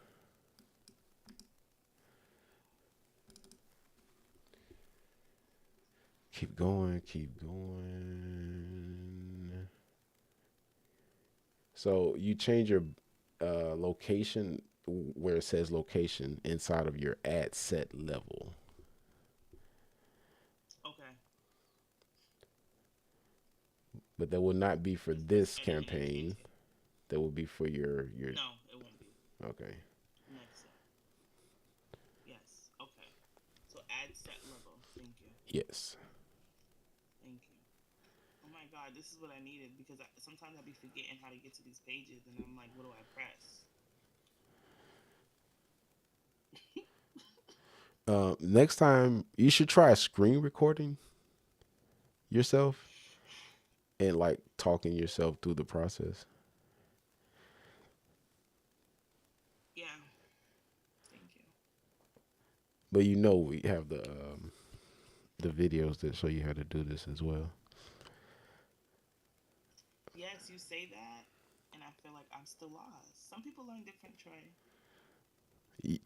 Keep going, keep going. So you change your location where it says location inside of your ad set level. Okay. But that will not be for Let's press this edit and then campaign. change it. That will be for your No, it won't be. okay. Next set. Yes. Okay. So add set level. Thank you. Yes. Thank you. Oh my God, this is what I needed because sometimes I'll be forgetting how to get to these pages, and I'm like, what do I press? Next time you should try screen recording yourself and like talking yourself through the process. Yeah. Thank you. But we have the videos that show you how to do this as well. Yes, you say that, and I feel like I'm still lost. Some people learn different, Troy.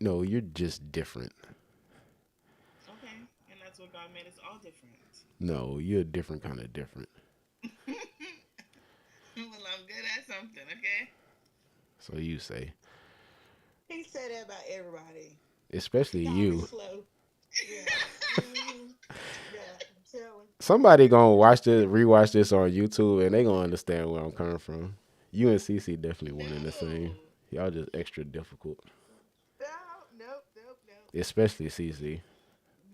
No, you're just different. Okay, and that's what God made us all different. No, you're a different kind of different. Well, I'm good at something, okay? So you say, He said that about everybody. especially Y'all be you. slow. Yeah. Mm-hmm. Yeah. I'm telling. Somebody gonna rewatch this on YouTube, and they gonna understand where I'm coming from. You and Cece definitely one in the same. No. Y'all just extra difficult, No, nope, nope, nope. especially Cece.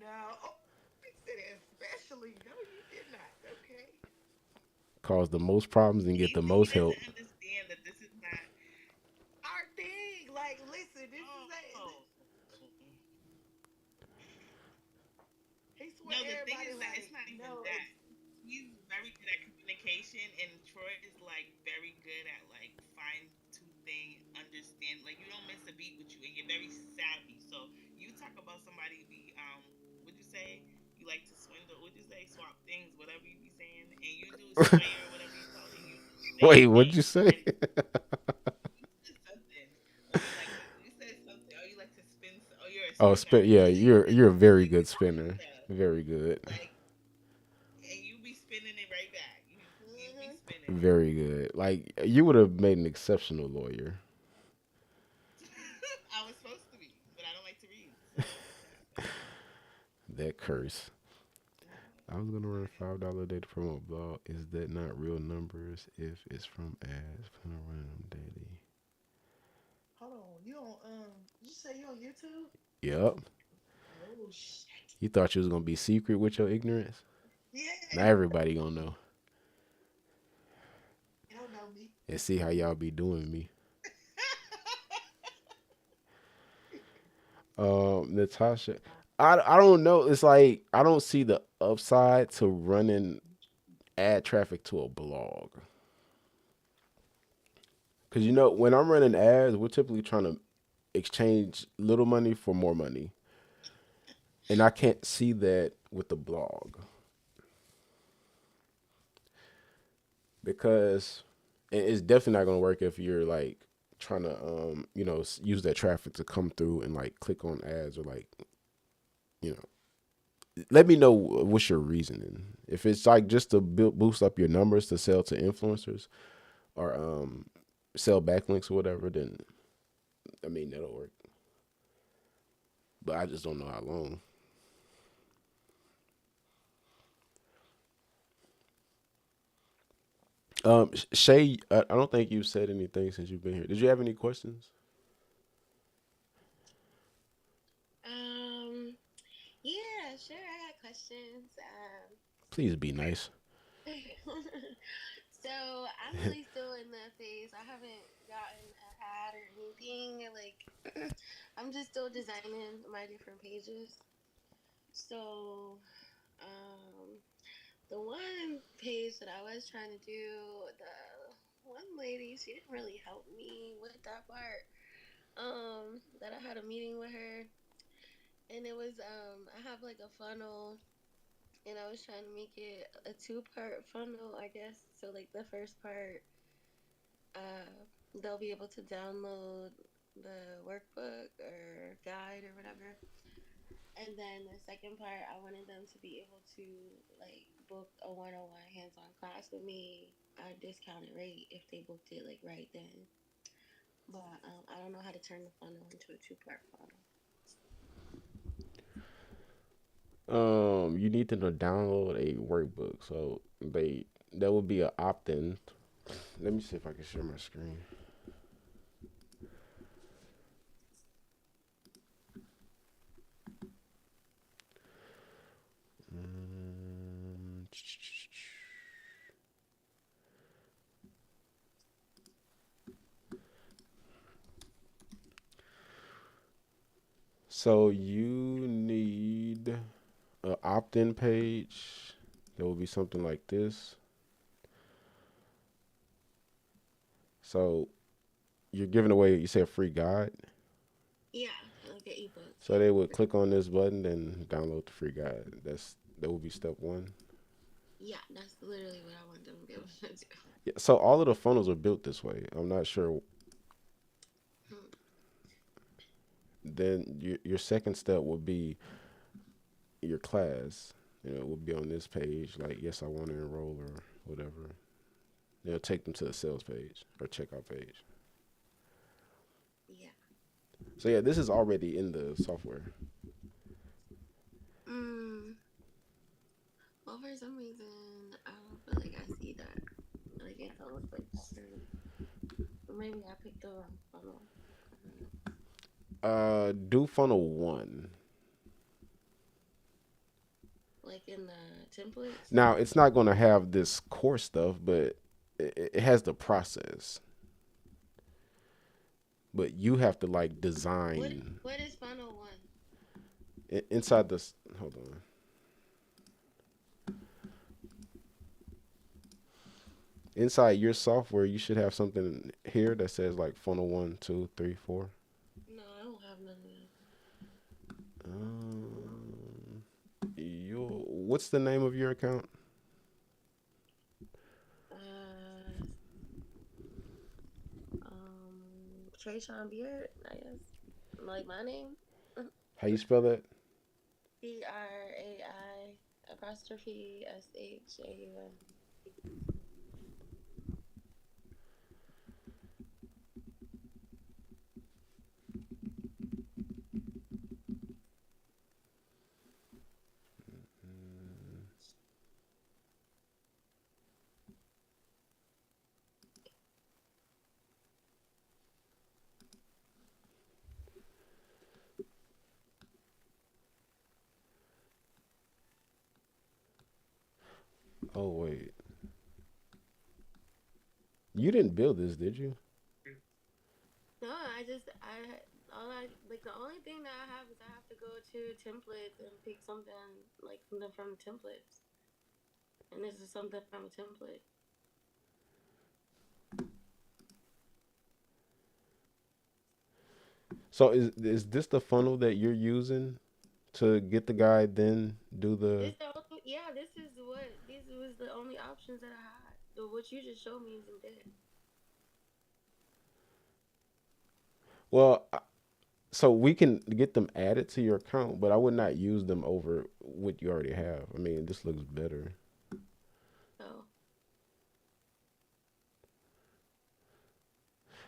No. Oh, he said especially. No, you did not. Okay. Cause the most problems and get the Easy, he most help. doesn't understand that this is not. Our thing. Like, listen, this is Oh. he No, swear the thing everybody is that it's like, not even no, that. it's He's very good at communication, and Troy is like very good at like fine toothing, understand. Like you don't miss a beat with you, and you're very savvy. So you talk about somebody be would you say you like to swindle? Would you say swap things, whatever you be saying, and you do sway or whatever you call it. You say Wait, a what'd thing, you say? and you said something. Or you like you said something. Or you like to spin. Oh, you're a Oh, spinner. spin. Yeah, you're a very good spinner. Yeah, Very good. like and you be spinning it right back. You be mm-hmm. spinning. it. Very good. Like you would have made an exceptional lawyer. I was supposed to be, but I don't like to read, so that's why. That curse. I was gonna run $5 a day to promote blog. Is that not real numbers? If it's from ads, gonna run them daily. Hold on, you on you say you on YouTube? Yep. Oh shit. You thought you was gonna be secret with your ignorance? Yeah, Now everybody gonna know you don't know me. and see how y'all be doing me. Natasha, I don't know. It's like I don't see the upside to running ad traffic to a blog. Cause when I'm running ads, we're typically trying to exchange little money for more money, and I can't see that with the blog because it's definitely not gonna work if you're like trying to use that traffic to come through and like click on ads or like you know let me know what's your reasoning. If it's like just to boost up your numbers to sell to influencers or sell backlinks or whatever, then I mean that'll work. But I just don't know how long. Shay, I don't think you've said anything since you've been here. Did you have any questions? Um, yeah, sure. I got questions. Please be nice. So I'm really still in the phase. I haven't gotten an ad or anything. Like, I'm just still designing my different pages. So, um, the one page that I was trying to do, the one lady, she didn't really help me with that part. That I had a meeting with her, and it was I have like a funnel, and I was trying to make it a two-part funnel, I guess. So like the first part, they'll be able to download the workbook or guide or whatever. And then the second part, I wanted them to be able to like book a one-on-one hands-on class with me at a discounted rate if they booked it like right then. But I don't know how to turn the funnel into a two-part funnel. You need to download a workbook. So that would be an opt-in. Let me see if I can share my screen. Um, So you need an opt-in page. There will be something like this. So you're giving away, you say a free guide. Yeah, like an ebook. So they would click on this button and download the free guide. That would be step one. Yeah, that's literally what I want them to be able to do. Yeah, so all of the funnels are built this way. I'm not sure. Hmm. Then your second step would be your class. It would be on this page, like yes, I want to enroll or whatever. It'll take them to the sales page or checkout page. Yeah. So yeah, this is already in the software. Mm. Well, for some reason, I don't feel like I see that. Like it don't look like that. Or maybe I picked the wrong funnel. Do funnel one. Like in the templates. Now it's not going to have this core stuff, but it has the process. But you have to like design. What is funnel one? Inside this. Hold on. Inside your software, you should have something here that says like funnel 1, 2, 3, 4. No, I don't have none of that. What's the name of your account? Trayshawn Beard, I guess. Like my name. How you spell that? BRAI apostrophe SHAUN. Oh wait, you didn't build this, did you? No, all I like the only thing that I have is I have to go to templates and pick something from templates, and this is something from a template. So is this the funnel that you're using to get the guy then do the? These was the only options that I had. What you just showed me isn't there. Well, so we can get them added to your account, but I would not use them over what you already have. I mean, this looks better. So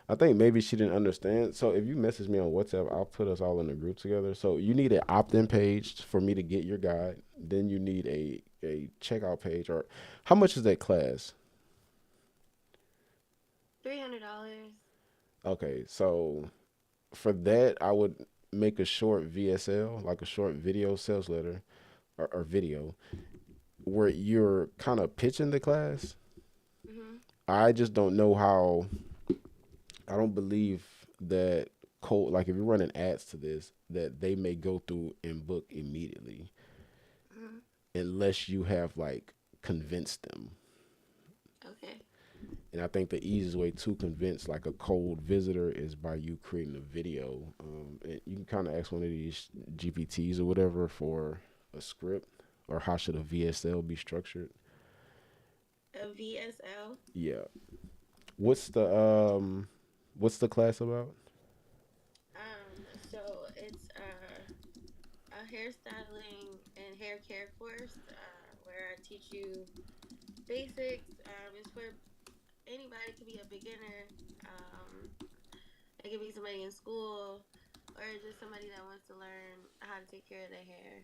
I think maybe she didn't understand. So if you message me on WhatsApp, I'll put us all in a group together. So you need an opt-in page for me to get your guide. Then you need a checkout page. Or how much is that class? $300. Okay, so for that, I would make a short VSL, like a short video sales letter or video, where you're kind of pitching the class. Mhm. I just don't know how. I don't believe that cold. Like if you're running ads to this, that they may go through and book immediately, Mhm. unless you have like convinced them. Okay. And I think the easiest way to convince like a cold visitor is by you creating a video. And you can kind of ask one of these GPTs or whatever for a script or how should a VSL be structured. A VSL. Yeah. What's the what's the class about? So it's a hairstyling and hair care course where I teach you basics. It's for anybody. It could be a beginner. Um, it could be somebody in school or just somebody that wants to learn how to take care of their hair.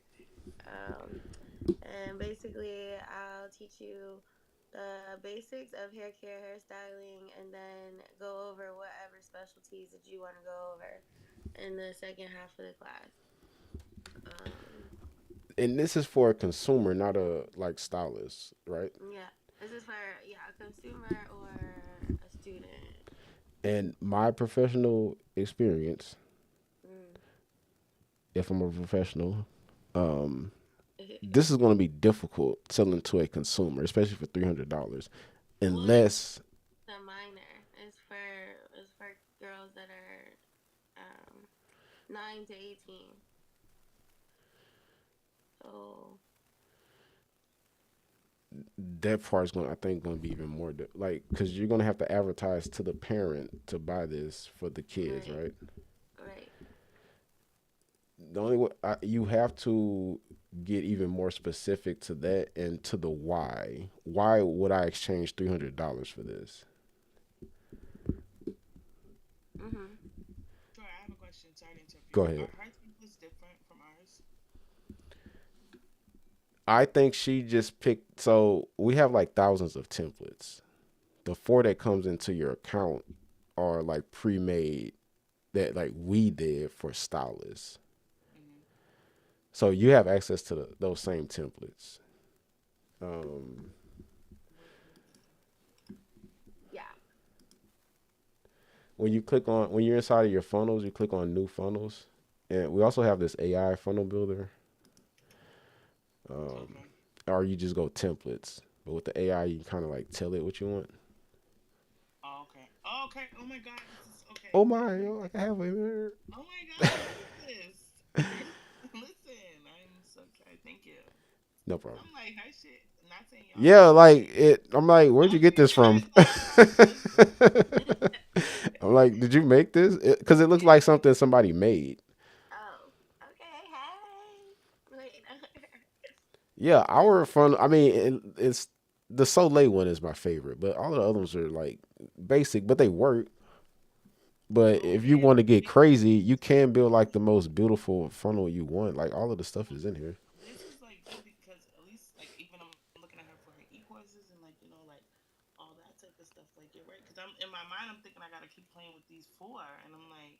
Um, and basically, I'll teach you the basics of hair care, hairstyling, and then go over whatever specialties that you want to go over in the second half of the class. Um, And this is for a consumer, not a like stylist, right? yeah, this is for a consumer or a student. And my professional experience, Mm. if I'm a professional, um, this is going to be difficult selling to a consumer, especially for $300, Well, it's unless. a minor. It's for girls that are 9 to 18. So That part is going, I think, going to be even more like because you're going to have to advertise to the parent to buy this for the kids, right, right? right. The only way you have to get even more specific to that and to the why. Why would I exchange $300 for this? Mhm. Sure, I have a question. Sorry to interrupt you. Go Are ahead. her templates different from ours? I think she just picked. So we have like thousands of templates. The four that comes into your account are like pre-made that like we did for stylists. Mm-hmm. So you have access to those same templates. Um, Yeah. when you're inside of your funnels, you click on new funnels, and we also have this AI funnel builder. Um, Okay. or you just go templates. But with the AI, you kind of like tell it what you want. Oh, okay. Oh, okay. Oh my God. This is okay. Oh my, oh, I have it. Oh my God. What is this? Listen, I'm so excited. Thank you. No problem. I'm like, her shit. Not saying y'all Yeah, shit. like it. I'm like, where'd you I'm get this from? like, listen. I'm like, did you make this? Because it looks like Yeah. something somebody made. Oh. Okay. Hey. Wait. Yeah, That's our fun. I mean, it's the Soleil one is my favorite, but all of the other ones are like basic, but they work. But if you Okay. want to get crazy, you can build like the most beautiful funnel you want. Like all of the stuff is in here. This is like good because at least like even I'm looking at her for her e-courses and like like all that type of stuff. Like you're right because I'm in my mind I'm thinking I gotta keep playing with these four and I'm like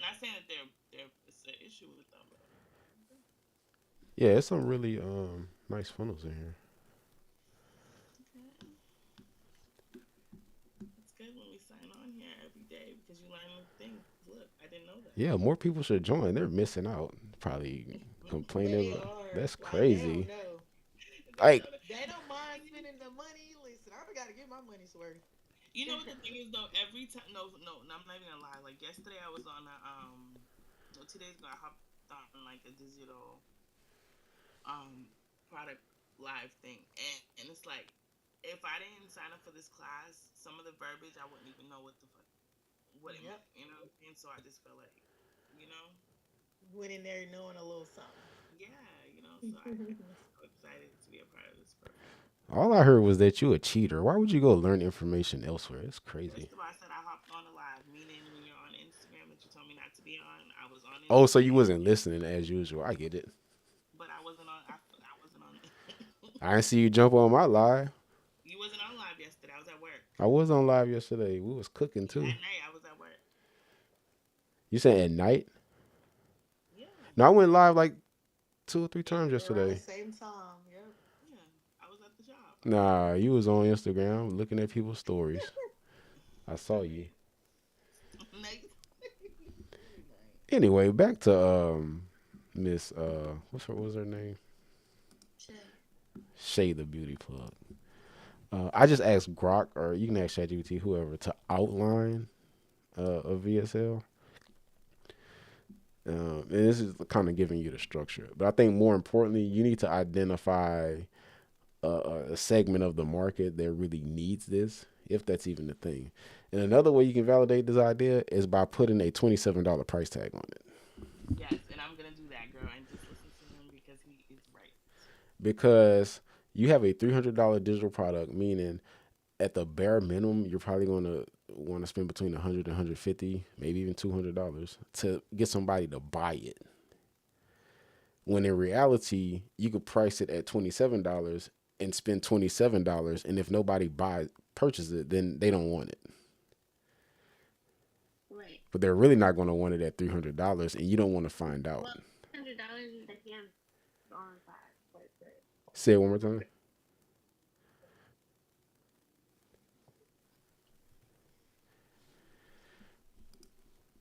not saying that they're it's an issue with them, but Yeah, it's some really nice funnels in here. because you learn new things. Look, I didn't know that. Yeah, more people should join. They're missing out. Probably complaining. They About, are that's like they don't crazy. know. They Like, don't know. They don't mind spending the money. Listen, I got to get my money's worth. You know what the thing is though? Every time, no, I'm not even gonna lie. Like yesterday, I was on a no, 2 days ago, I hopped on like a digital product live thing, and it's like if I didn't sign up for this class, some of the verbiage I wouldn't even know what the fuck what it Yep. meant. You know, and so I just felt like, you know, Went in there knowing a little something. yeah, you know. So I'm so excited to be a part of this program. all I heard was that you a cheater. Why would you go learn information elsewhere? It's crazy. First of all, I said I hopped on a live, meaning when you're on Instagram that you told me not to be on. I was on Oh, so you Instagram, wasn't listening as usual. I get it. but I wasn't on. I wasn't on. I didn't see you jump on my live. You wasn't on live yesterday. I was at work. I was on live yesterday. We was cooking too. At night, I was at work. You said at night? Yeah, No, I went live like 2 or 3 times Around the yesterday. same time. Yep. yeah. I was at the job. Nah, you was on Instagram looking at people's stories. I saw you. Like, Anyway, back to Miss what was her name? Shit. Shay the beauty plug. I just asked Grok, or you can ask ChatGPT, whoever, to outline a VSL. And this is kind of giving you the structure. But I think more importantly, you need to identify a segment of the market that really needs this, if that's even a thing. And another way you can validate this idea is by putting a $27 price tag on it. yes, and I'm gonna do that, girl, and just listen to him because he is right. Because you have a $300 digital product, meaning at the bare minimum, you're probably going to want to spend between 100 and 150, maybe even $200 to get somebody to buy it. When in reality, you could price it at $27 and spend $27, and if nobody purchases it, then they don't want it. Right. But they're really not going to want it at $300, and you don't want to find out. Well, $100 is the hand on side. But Say it one more time.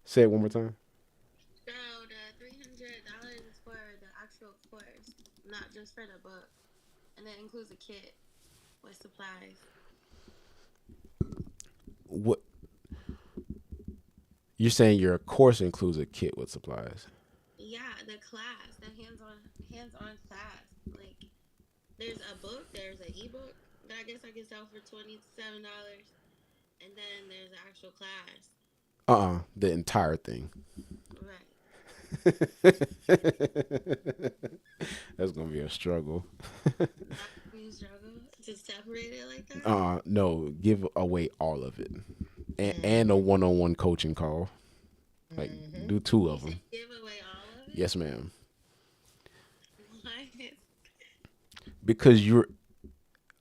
Say it one more time. so the $300 is for the actual course, not just for the book, and that includes a kit with supplies. What you're saying? Your course includes a kit with supplies. Yeah, the class, the hands-on class. Like, there's a book, there's an ebook that I guess I can sell for $27, and then there's the actual class. The entire thing. Right. That's gonna be a struggle. You struggle to separate it like that. No, give away all of it, and a Mm-hmm. one-on-one coaching call. Like, Mm-hmm. do two You of said them. give away all of it. Yes, ma'am. What? Because you're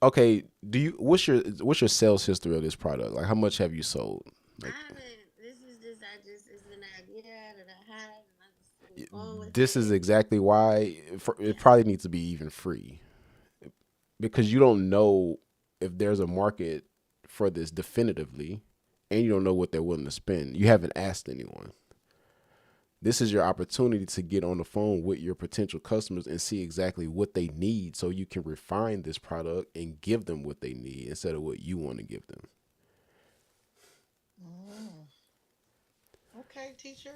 okay. Do you? What's your sales history of this product? Like, how much have you sold? I Like, haven't. This is just it's an idea that I had, and I just was going with this is it. exactly why it Yeah. probably needs to be even free, because you don't know if there's a market for this definitively, and you don't know what they're willing to spend. You haven't asked anyone. This is your opportunity to get on the phone with your potential customers and see exactly what they need, so you can refine this product and give them what they need instead of what you want to give them. Mm. Okay, teacher.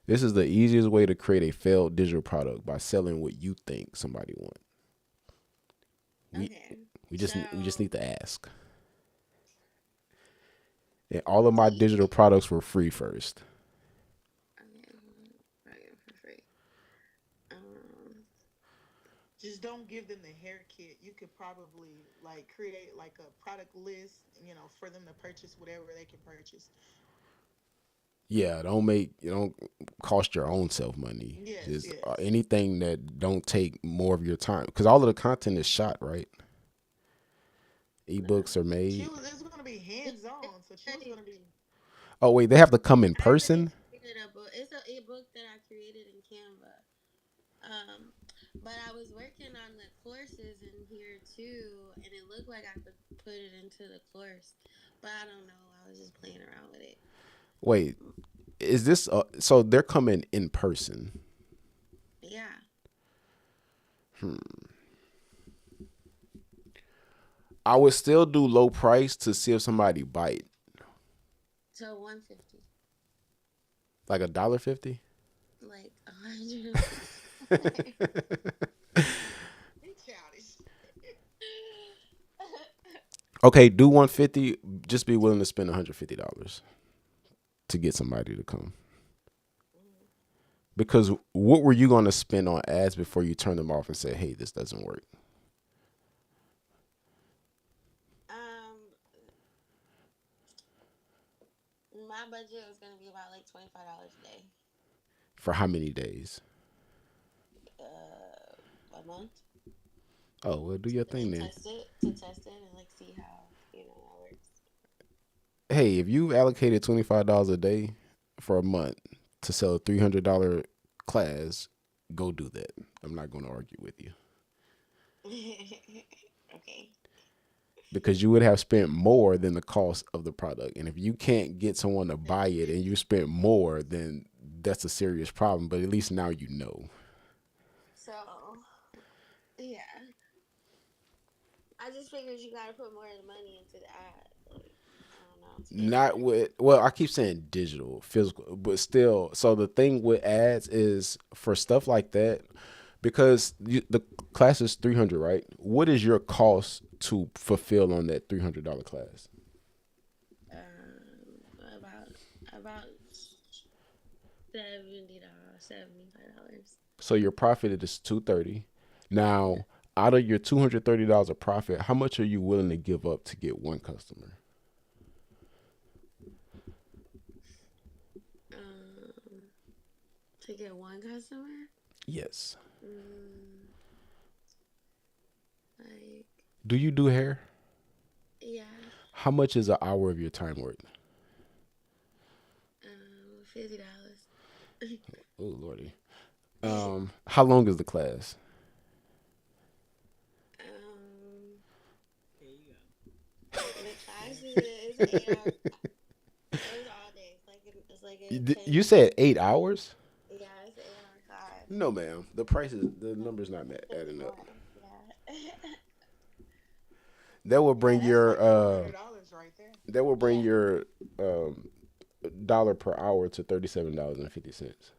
This is the easiest way to create a failed digital product, by selling what you think somebody wants. We Okay. we just So, need to ask. And all of do my you digital think? products were free first. Okay, right for free. Um, Just don't give them the hair kit. You could probably like create like a product list, for them to purchase whatever they can purchase. Yeah, don't cost your own self money. Yes, Just yes. anything that don't take more of your time, because all of the content is shot, right? Ebooks are She made. was. It's gonna be hands on, so she was gonna be. Oh wait, they have to come in I already person. created a book. It's an ebook that I created in Canva. Um, but I was working on the courses in here too, and it looked like I could put it into the course, but I don't know. I was just playing around with it. Wait, is this so they're coming in person? Yeah. I would still do low price to see if somebody bite, So 150. like $1.50. Like 150. You childish. Okay, do 150. Just be willing to spend $150 to get somebody to come. Because what were you going to spend on ads before you turn them off and say, "Hey, this doesn't work"? um, my budget was gonna be about like $25 a day. For how many days? A month Oh, well, do your thing then. to test it and like see how that works. Hey, if you allocated $25 a day for a month to sell a $300 class, go do that. I'm not going to argue with you Okay. because you would have spent more than the cost of the product. And if you can't get someone to buy it and you spent more, then that's a serious problem. But at least now you know. So yeah, I just figured you gotta put more of the money into the ad. Like, I don't know to get Not more. with, well, I keep saying digital, physical, but still. So the thing with ads is for stuff like that, because the class is 300, right? What is your cost to fulfill on that $300 class? About $70, $75. So your profit is 230. Now, out of your $230 of profit, how much are you willing to give up to get one customer? Um, to get one customer, Yes. mm, like Do you do hair? yeah, How much is an hour of your time worth? $50. Oh lordy. How long is the class? um, There you go. the class is an 8 hour. It's all day. It's like a You 10. said 8 hours? Yeah, it's an 8 hour class. No, ma'am. The numbers not adding up. More. Yeah. That will Yeah, bring that's your like $200 right there. that will bring Yeah. your um dollar per hour to $37.50.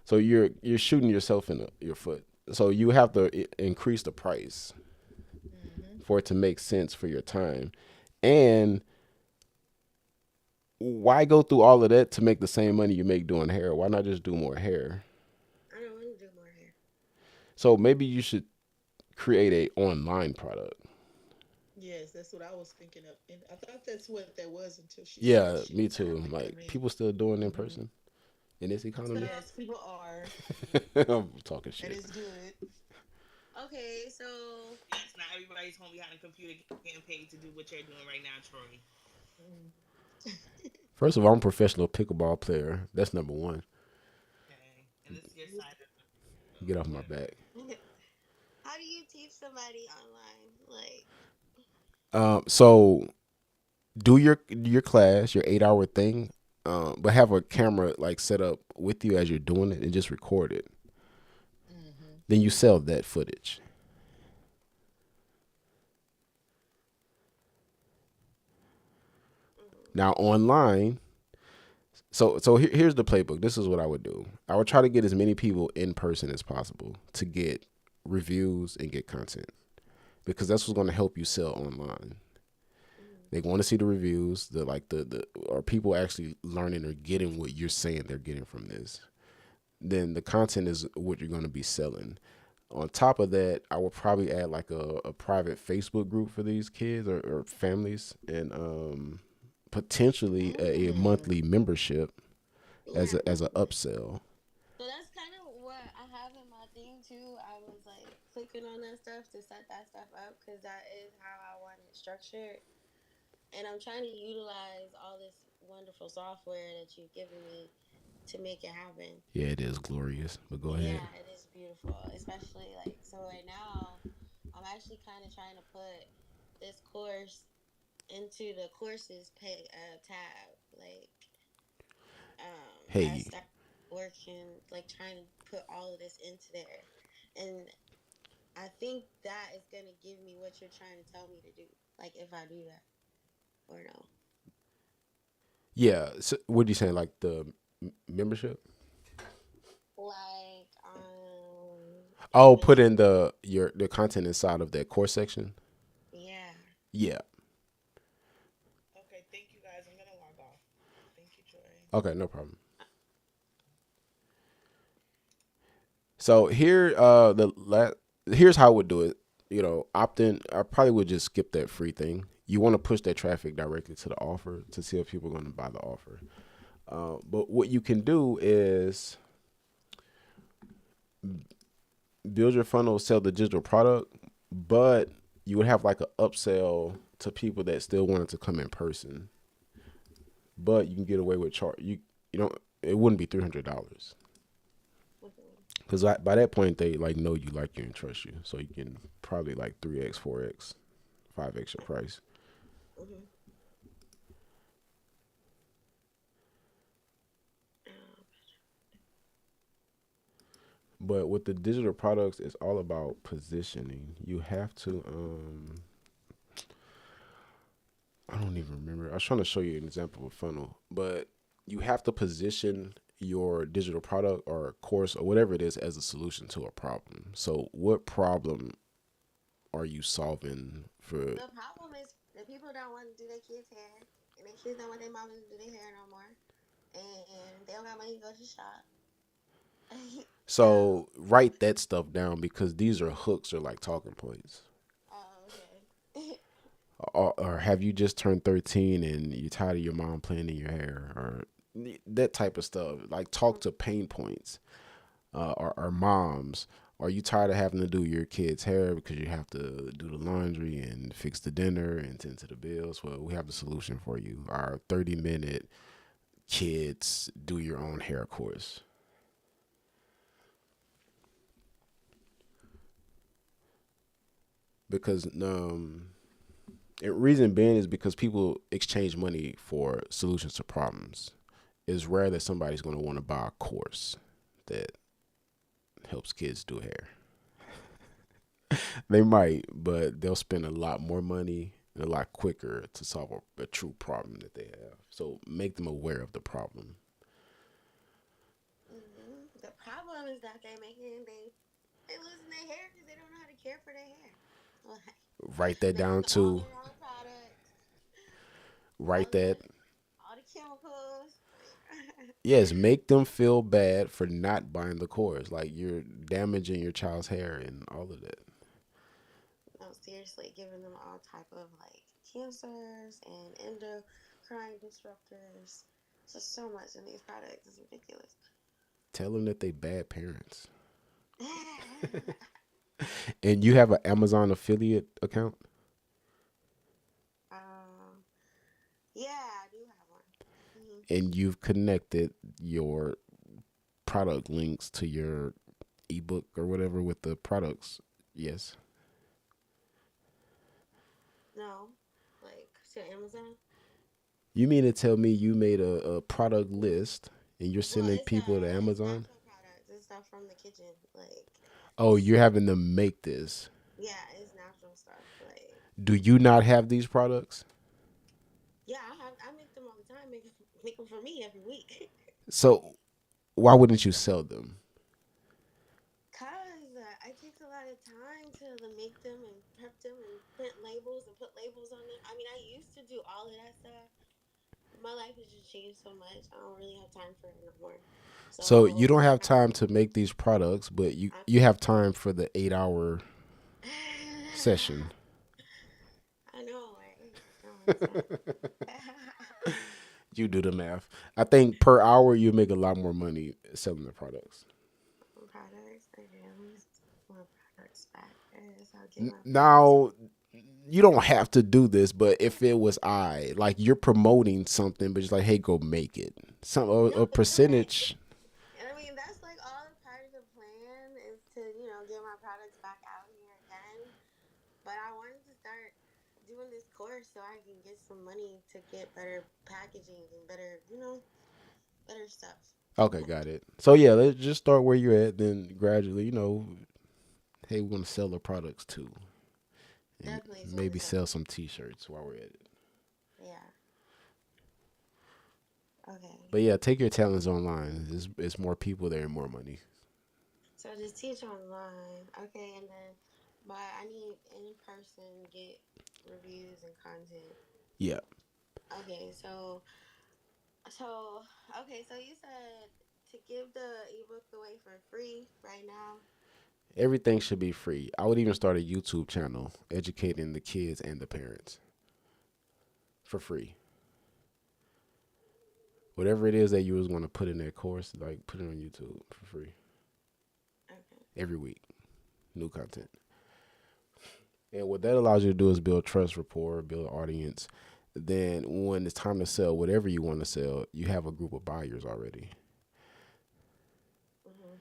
So you're shooting yourself in your foot. So you have to increase the price Mm-hmm. for it to make sense for your time. And why go through all of that to make the same money you make doing hair? Why not just do more hair? I don't want to do more hair. So maybe you should create a online product. Yes, that's what I was thinking of, and I thought that's what that was until she said Yeah, she me was too. having Like come in. people still doing in Hmm. person in this So economy. Yes, people are, I'm talking and shit. it's good. okay, so Yes, not everybody's home behind a computer getting paid to do what you're doing right now, Troy. Mm. First of all, I'm a professional pickleball player. That's number one. Okay, and this is your side of Get off my whatever. back. how do you teach somebody online? Like, So do your class, your 8 hour thing, but have a camera like set up with you as you're doing it and just record it. Hmm. Then you sell that footage. Now online, here's the playbook. This is what I would do. I would try to get as many people in person as possible to get reviews and get content because that's what's going to help you sell online. They want to see the reviews, the are people actually learning or getting what you're saying they're getting from this. Then the content is what you're going to be selling. On top of that, I would probably add like a private Facebook group for these kids or families, and potentially a Mm. monthly membership as yeah. a upsell. So that's kind of what I have in my thing too. I was like clicking on that stuff to set that stuff up because that is how I want it structured. And I'm trying to utilize all this wonderful software that you've given me to make it happen. Yeah, it is glorious. But go ahead. Yeah, it is beautiful. Especially like so right now, I'm actually kind of trying to put this course into the courses pay tab. Like I Hey, started working, like trying to put all of this into there, and I think that is gonna give me what you're trying to tell me to do. Like if I do that or no. yeah. So what are you saying? Like the membership? Like Oh, even put in the content inside of that course section. yeah. Yeah. Okay, thank you guys. I'm gonna log off. Thank you, Joy. Okay, no problem. So here's how I would do it. Opt in. I probably would just skip that free thing. You want to push that traffic directly to the offer to see if people are going to buy the offer. But what you can do is build your funnel, sell the digital product, but you would have like an upsell to people that still wanted to come in person. But you can get away with charge. You don't. It wouldn't be $300 Mhm. because by that point they like know you, like you, and trust you. So you can probably like 3x, 4x, 5x your price. Mhm. Um, But with the digital products, it's all about positioning. You have to. I don't even remember. I was trying to show you an example of a funnel, but you have to position your digital product or course or whatever it is as a solution to a problem. So, what problem are you solving for? the problem is the people don't want to do their kids' hair, and their kids don't want their mama to do their hair no more, and they don't got money to go to the shop. So, So, write that stuff down because these are hooks or like talking points. oh, okay. Or have you just turned 13 and you're tired of your mom playing in your hair or that type of stuff? Like, talk to pain points. Or moms, are you tired of having to do your kids' hair because you have to do the laundry and fix the dinner and tend to the bills? Well, we have the solution for you. Our 30-minute kids do your own hair course. Because the reason being is because people exchange money for solutions to problems. It's rare that somebody's going to want to buy a course that helps kids do hair. They might, but they'll spend a lot more money and a lot quicker to solve a true problem that they have. So make them aware of the problem. The problem is that they losing their hair because they don't know how to care for their hair. Like Write that they down using all too. the wrong products, all Write the that. all the chemicals. Yes, make them feel bad for not buying the course. Like you're damaging your child's hair and all of that. No, seriously, giving them all type of like cancers and endocrine disruptors. Just so much in these products is ridiculous. Tell them that they bad parents. And you have an Amazon affiliate account? um, yeah, I do have one. Hmm. And you've connected your product links to your ebook or whatever with the products. Yes. No, like to Amazon. You mean to tell me you made a product list and you're Well, sending people to it's Amazon? natural products. It's stuff from the kitchen. Like Oh, it's you're having them make this. yeah, it's natural stuff. Like Do you not have these products? yeah, I make them all the time. Make them for me every week. So why wouldn't you sell them? Cause it takes a lot of time to make them and prep them and print labels and put labels on them. I mean, I used to do all of that stuff. My life has just changed so much. I don't really have time for it no more. So you So don't have time to make these products, but you I, you have time for the 8 hour session. I know, right? I don't understand. You do the math. I think per hour you make a lot more money selling the products. Products. Okay, let me my products back. I'll get my products. Now you don't have to do this, but if it was like you're promoting something, but just like, hey, go make it. Some No, a you're right. percentage. And I mean, that's like all a part of the plan is to, get my products back out here again. But I wanted to start doing this course so I can get some money to get better packaging and better, better stuff. Okay, got it. So yeah, let's just start where you're at, then gradually, hey, we're gonna sell the products too, and Definitely sell the maybe stuff. sell some T-shirts while we're at it. Yeah. Okay. But yeah, take your talents online. It's more people there and more money. So just teach online. Okay, and then but I need in person get reviews and content. Yeah, Okay, so okay, so you said to give the ebook away for free right now. everything should be free. I would even start a YouTube channel educating the kids and the parents for free. Whatever it is that you was going to put in that course, like put it on YouTube for free Okay. every week, new content. And what that allows you to do is build trust, rapport, build an audience. Then when it's time to sell whatever you want to sell, you have a group of buyers already. Mhm.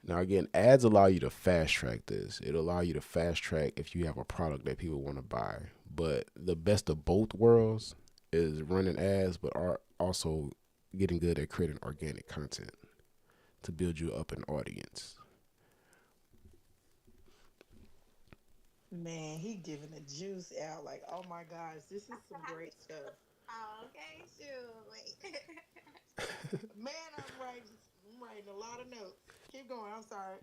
Now again, ads allow you to fast track this. It'll allow you to fast track if you have a product that people want to buy. But the best of both worlds is running ads, but are also getting good at creating organic content to build you up an audience. Man, he giving the juice out. Like, oh my gosh, this is some great stuff. Oh, okay, shoot. Wait. Man, I'm writing a lot of notes. Keep going. I'm sorry.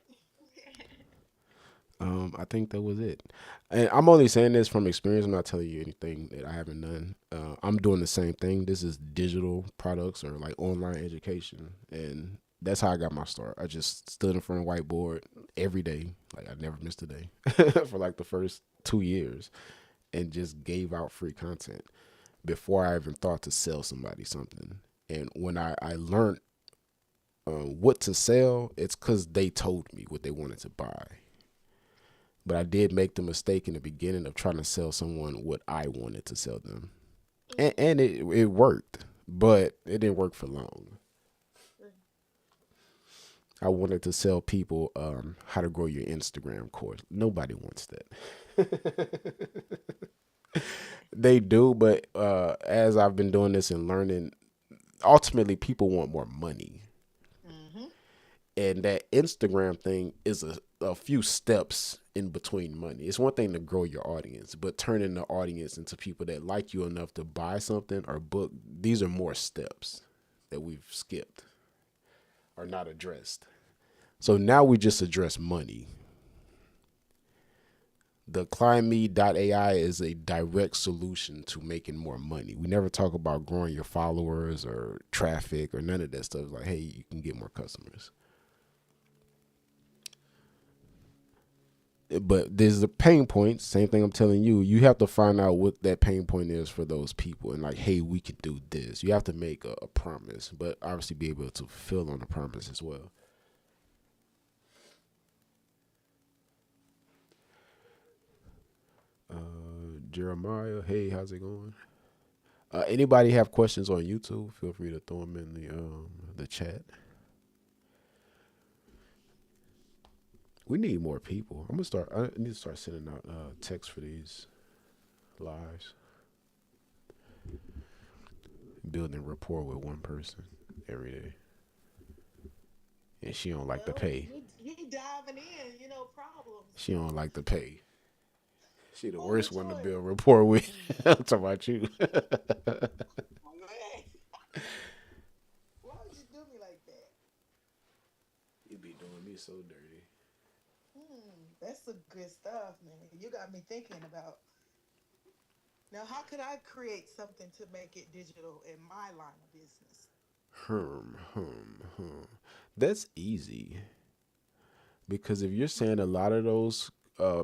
I think that was it. And I'm only saying this from experience. I'm not telling you anything that I haven't done. I'm doing the same thing. This is digital products or like online education. And that's how I got my start. I just stood in front of a whiteboard every day. Like I never missed a day for like the first 2 years and just gave out free content before I even thought to sell somebody something. And when I learned what to sell, it's because they told me what they wanted to buy. But I did make the mistake in the beginning of trying to sell someone what I wanted to sell them. And it worked, but it didn't work for long. I wanted to sell people how to grow your Instagram course. Nobody wants that. They do, but as I've been doing this and learning, ultimately people want more money. Mm-hmm. And that Instagram thing is a few steps in between money. It's one thing to grow your audience, but turning the audience into people that like you enough to buy something or book, these are more steps that we've skipped or not addressed. So now we just address money. The ClimbMe.ai is a direct solution to making more money. We never talk about growing your followers or traffic or none of that stuff. Like, hey, you can get more customers. But there's the pain points. Same thing I'm telling you. You have to find out what that pain point is for those people, and like, hey, we could do this. You have to make a promise, but obviously be able to fulfill on the promise as well. Jeremiah, hey, how's it going? Anybody have questions on YouTube? Feel free to throw them in the chat. We need more people. I'm gonna start. I need to start sending out texts for these lives. Building rapport with one person every day, and she don't like the Well, pay. he diving in, problems. She don't like the pay. She the Oh, worst which one to one? build rapport with. I'm talking about you. Oh, man. Why would you do me like that? You be doing me so dirty. That's some good stuff, man. You got me thinking about now. How could I create something to make it digital in my line of business? That's easy. Because if you're saying a lot of those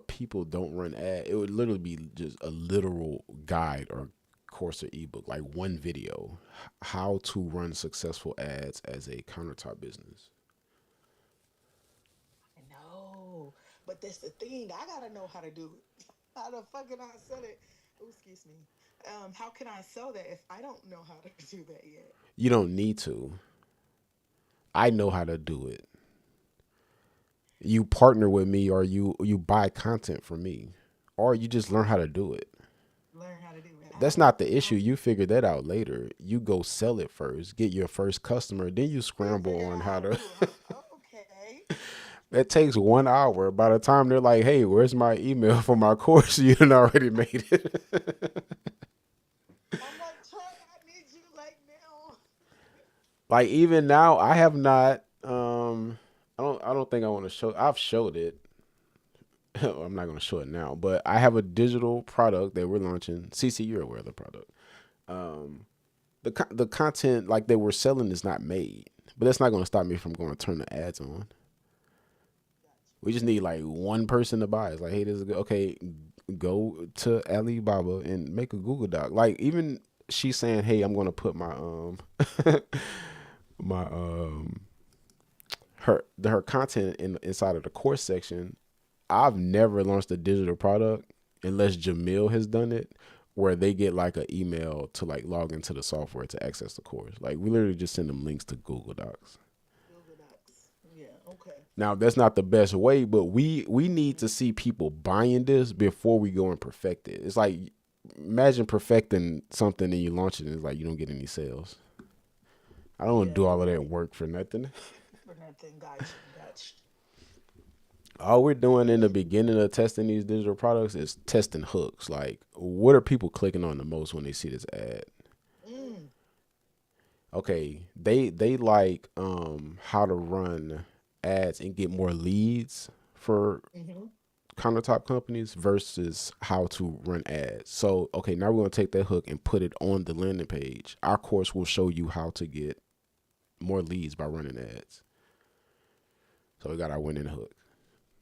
people don't run ad, it would literally be just a literal guide or course or ebook, like one video, how to run successful ads as a countertop business. I know, but that's the thing. I gotta know how to do it. How the fuck can I sell it? Oh, excuse me. How can I sell that if I don't know how to do that yet? You don't need to. I know how to do it. You partner with me, or you buy content from me, or you just learn how to do it. Learn how to do it. that's not the issue. You figure that out later. You go sell it first, get your first customer, then you scramble Figure on how out. to. Okay. It takes 1 hour. By the time they're like, "Hey, where's my email for my course?" You done already made it. I'm like, Troy, I need you like now. Like even now, I have not. I don't think I want to show. I've showed it. I'm not going to show it now, but I have a digital product that we're launching. CC, you're aware of the product. Um, the content like they were selling is not made, but that's not going to stop me from going to turn the ads on. We just need like one person to buy. It's like, hey, this is good. Okay, go to Alibaba and make a Google Doc. Like even she's saying, hey, I'm going to put my my her content inside of the course section. I've never launched a digital product unless Jamil has done it, where they get like an email to like log into the software to access the course. Like we literally just send them links to Google Docs. Google Docs. Yeah, okay. Now that's not the best way, but we need to see people buying this before we go and perfect it. It's like imagine perfecting something and you launch it and it's like you don't get any sales. I don't want to Yeah, do you're all of that right. work for nothing. For nothing. Gotcha. All we're doing in the beginning of testing these digital products is testing hooks. Like, what are people clicking on the most when they see this ad? Mm. Okay, they like how to run ads and get more leads for Mm-hmm. countertop companies versus how to run ads. So, okay, now we're going to take that hook and put it on the landing page. Our course will show you how to get more leads by running ads. So we got our winning hook.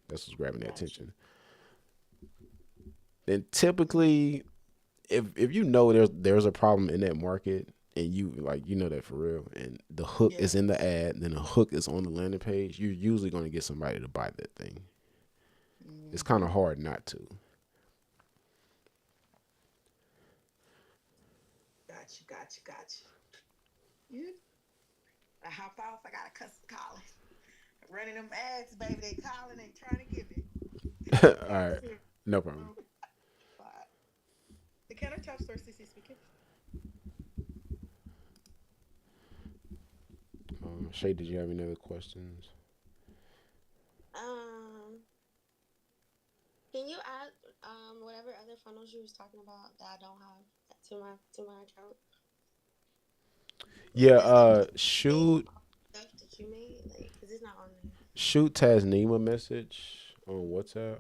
That's what's grabbing their Gotcha. attention. Then typically, if you know there's a problem in that market and you like you know that for real, and the hook Yeah. is in the ad, then the hook is on the landing page, you're usually going to get somebody to buy that thing. It's kind of Mm-hmm. hard not to. Gotcha. Yeah. I hop off. I got a customer calling. Running them ads, baby. They calling and trying to get me. All Talk right, soon. no problem. Bye. The countertop store, CC speaking. Shay, did you have any other questions? Um, can you add whatever other funnels you was talking about that I don't have to my account? Yeah, Just like name shoot stuff that you made, like, cause it's not on there. shoot Tasneem a message on WhatsApp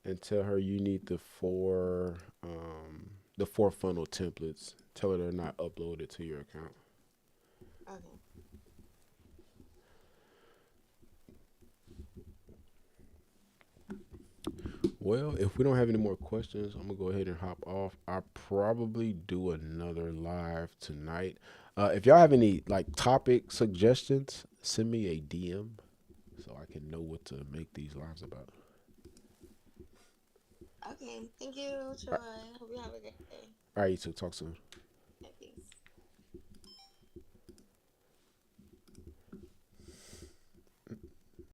and tell her you need the four funnel templates. Tell her they're not uploaded to your account. Okay. Well, if we don't have any more questions, I'm gonna go ahead and hop off. I'll probably do another live tonight. If y'all have any like topic suggestions, send me a DM so I can know what to make these lives about. Okay. Thank you, All Troy. Hope you have a good day. right, you two talk soon.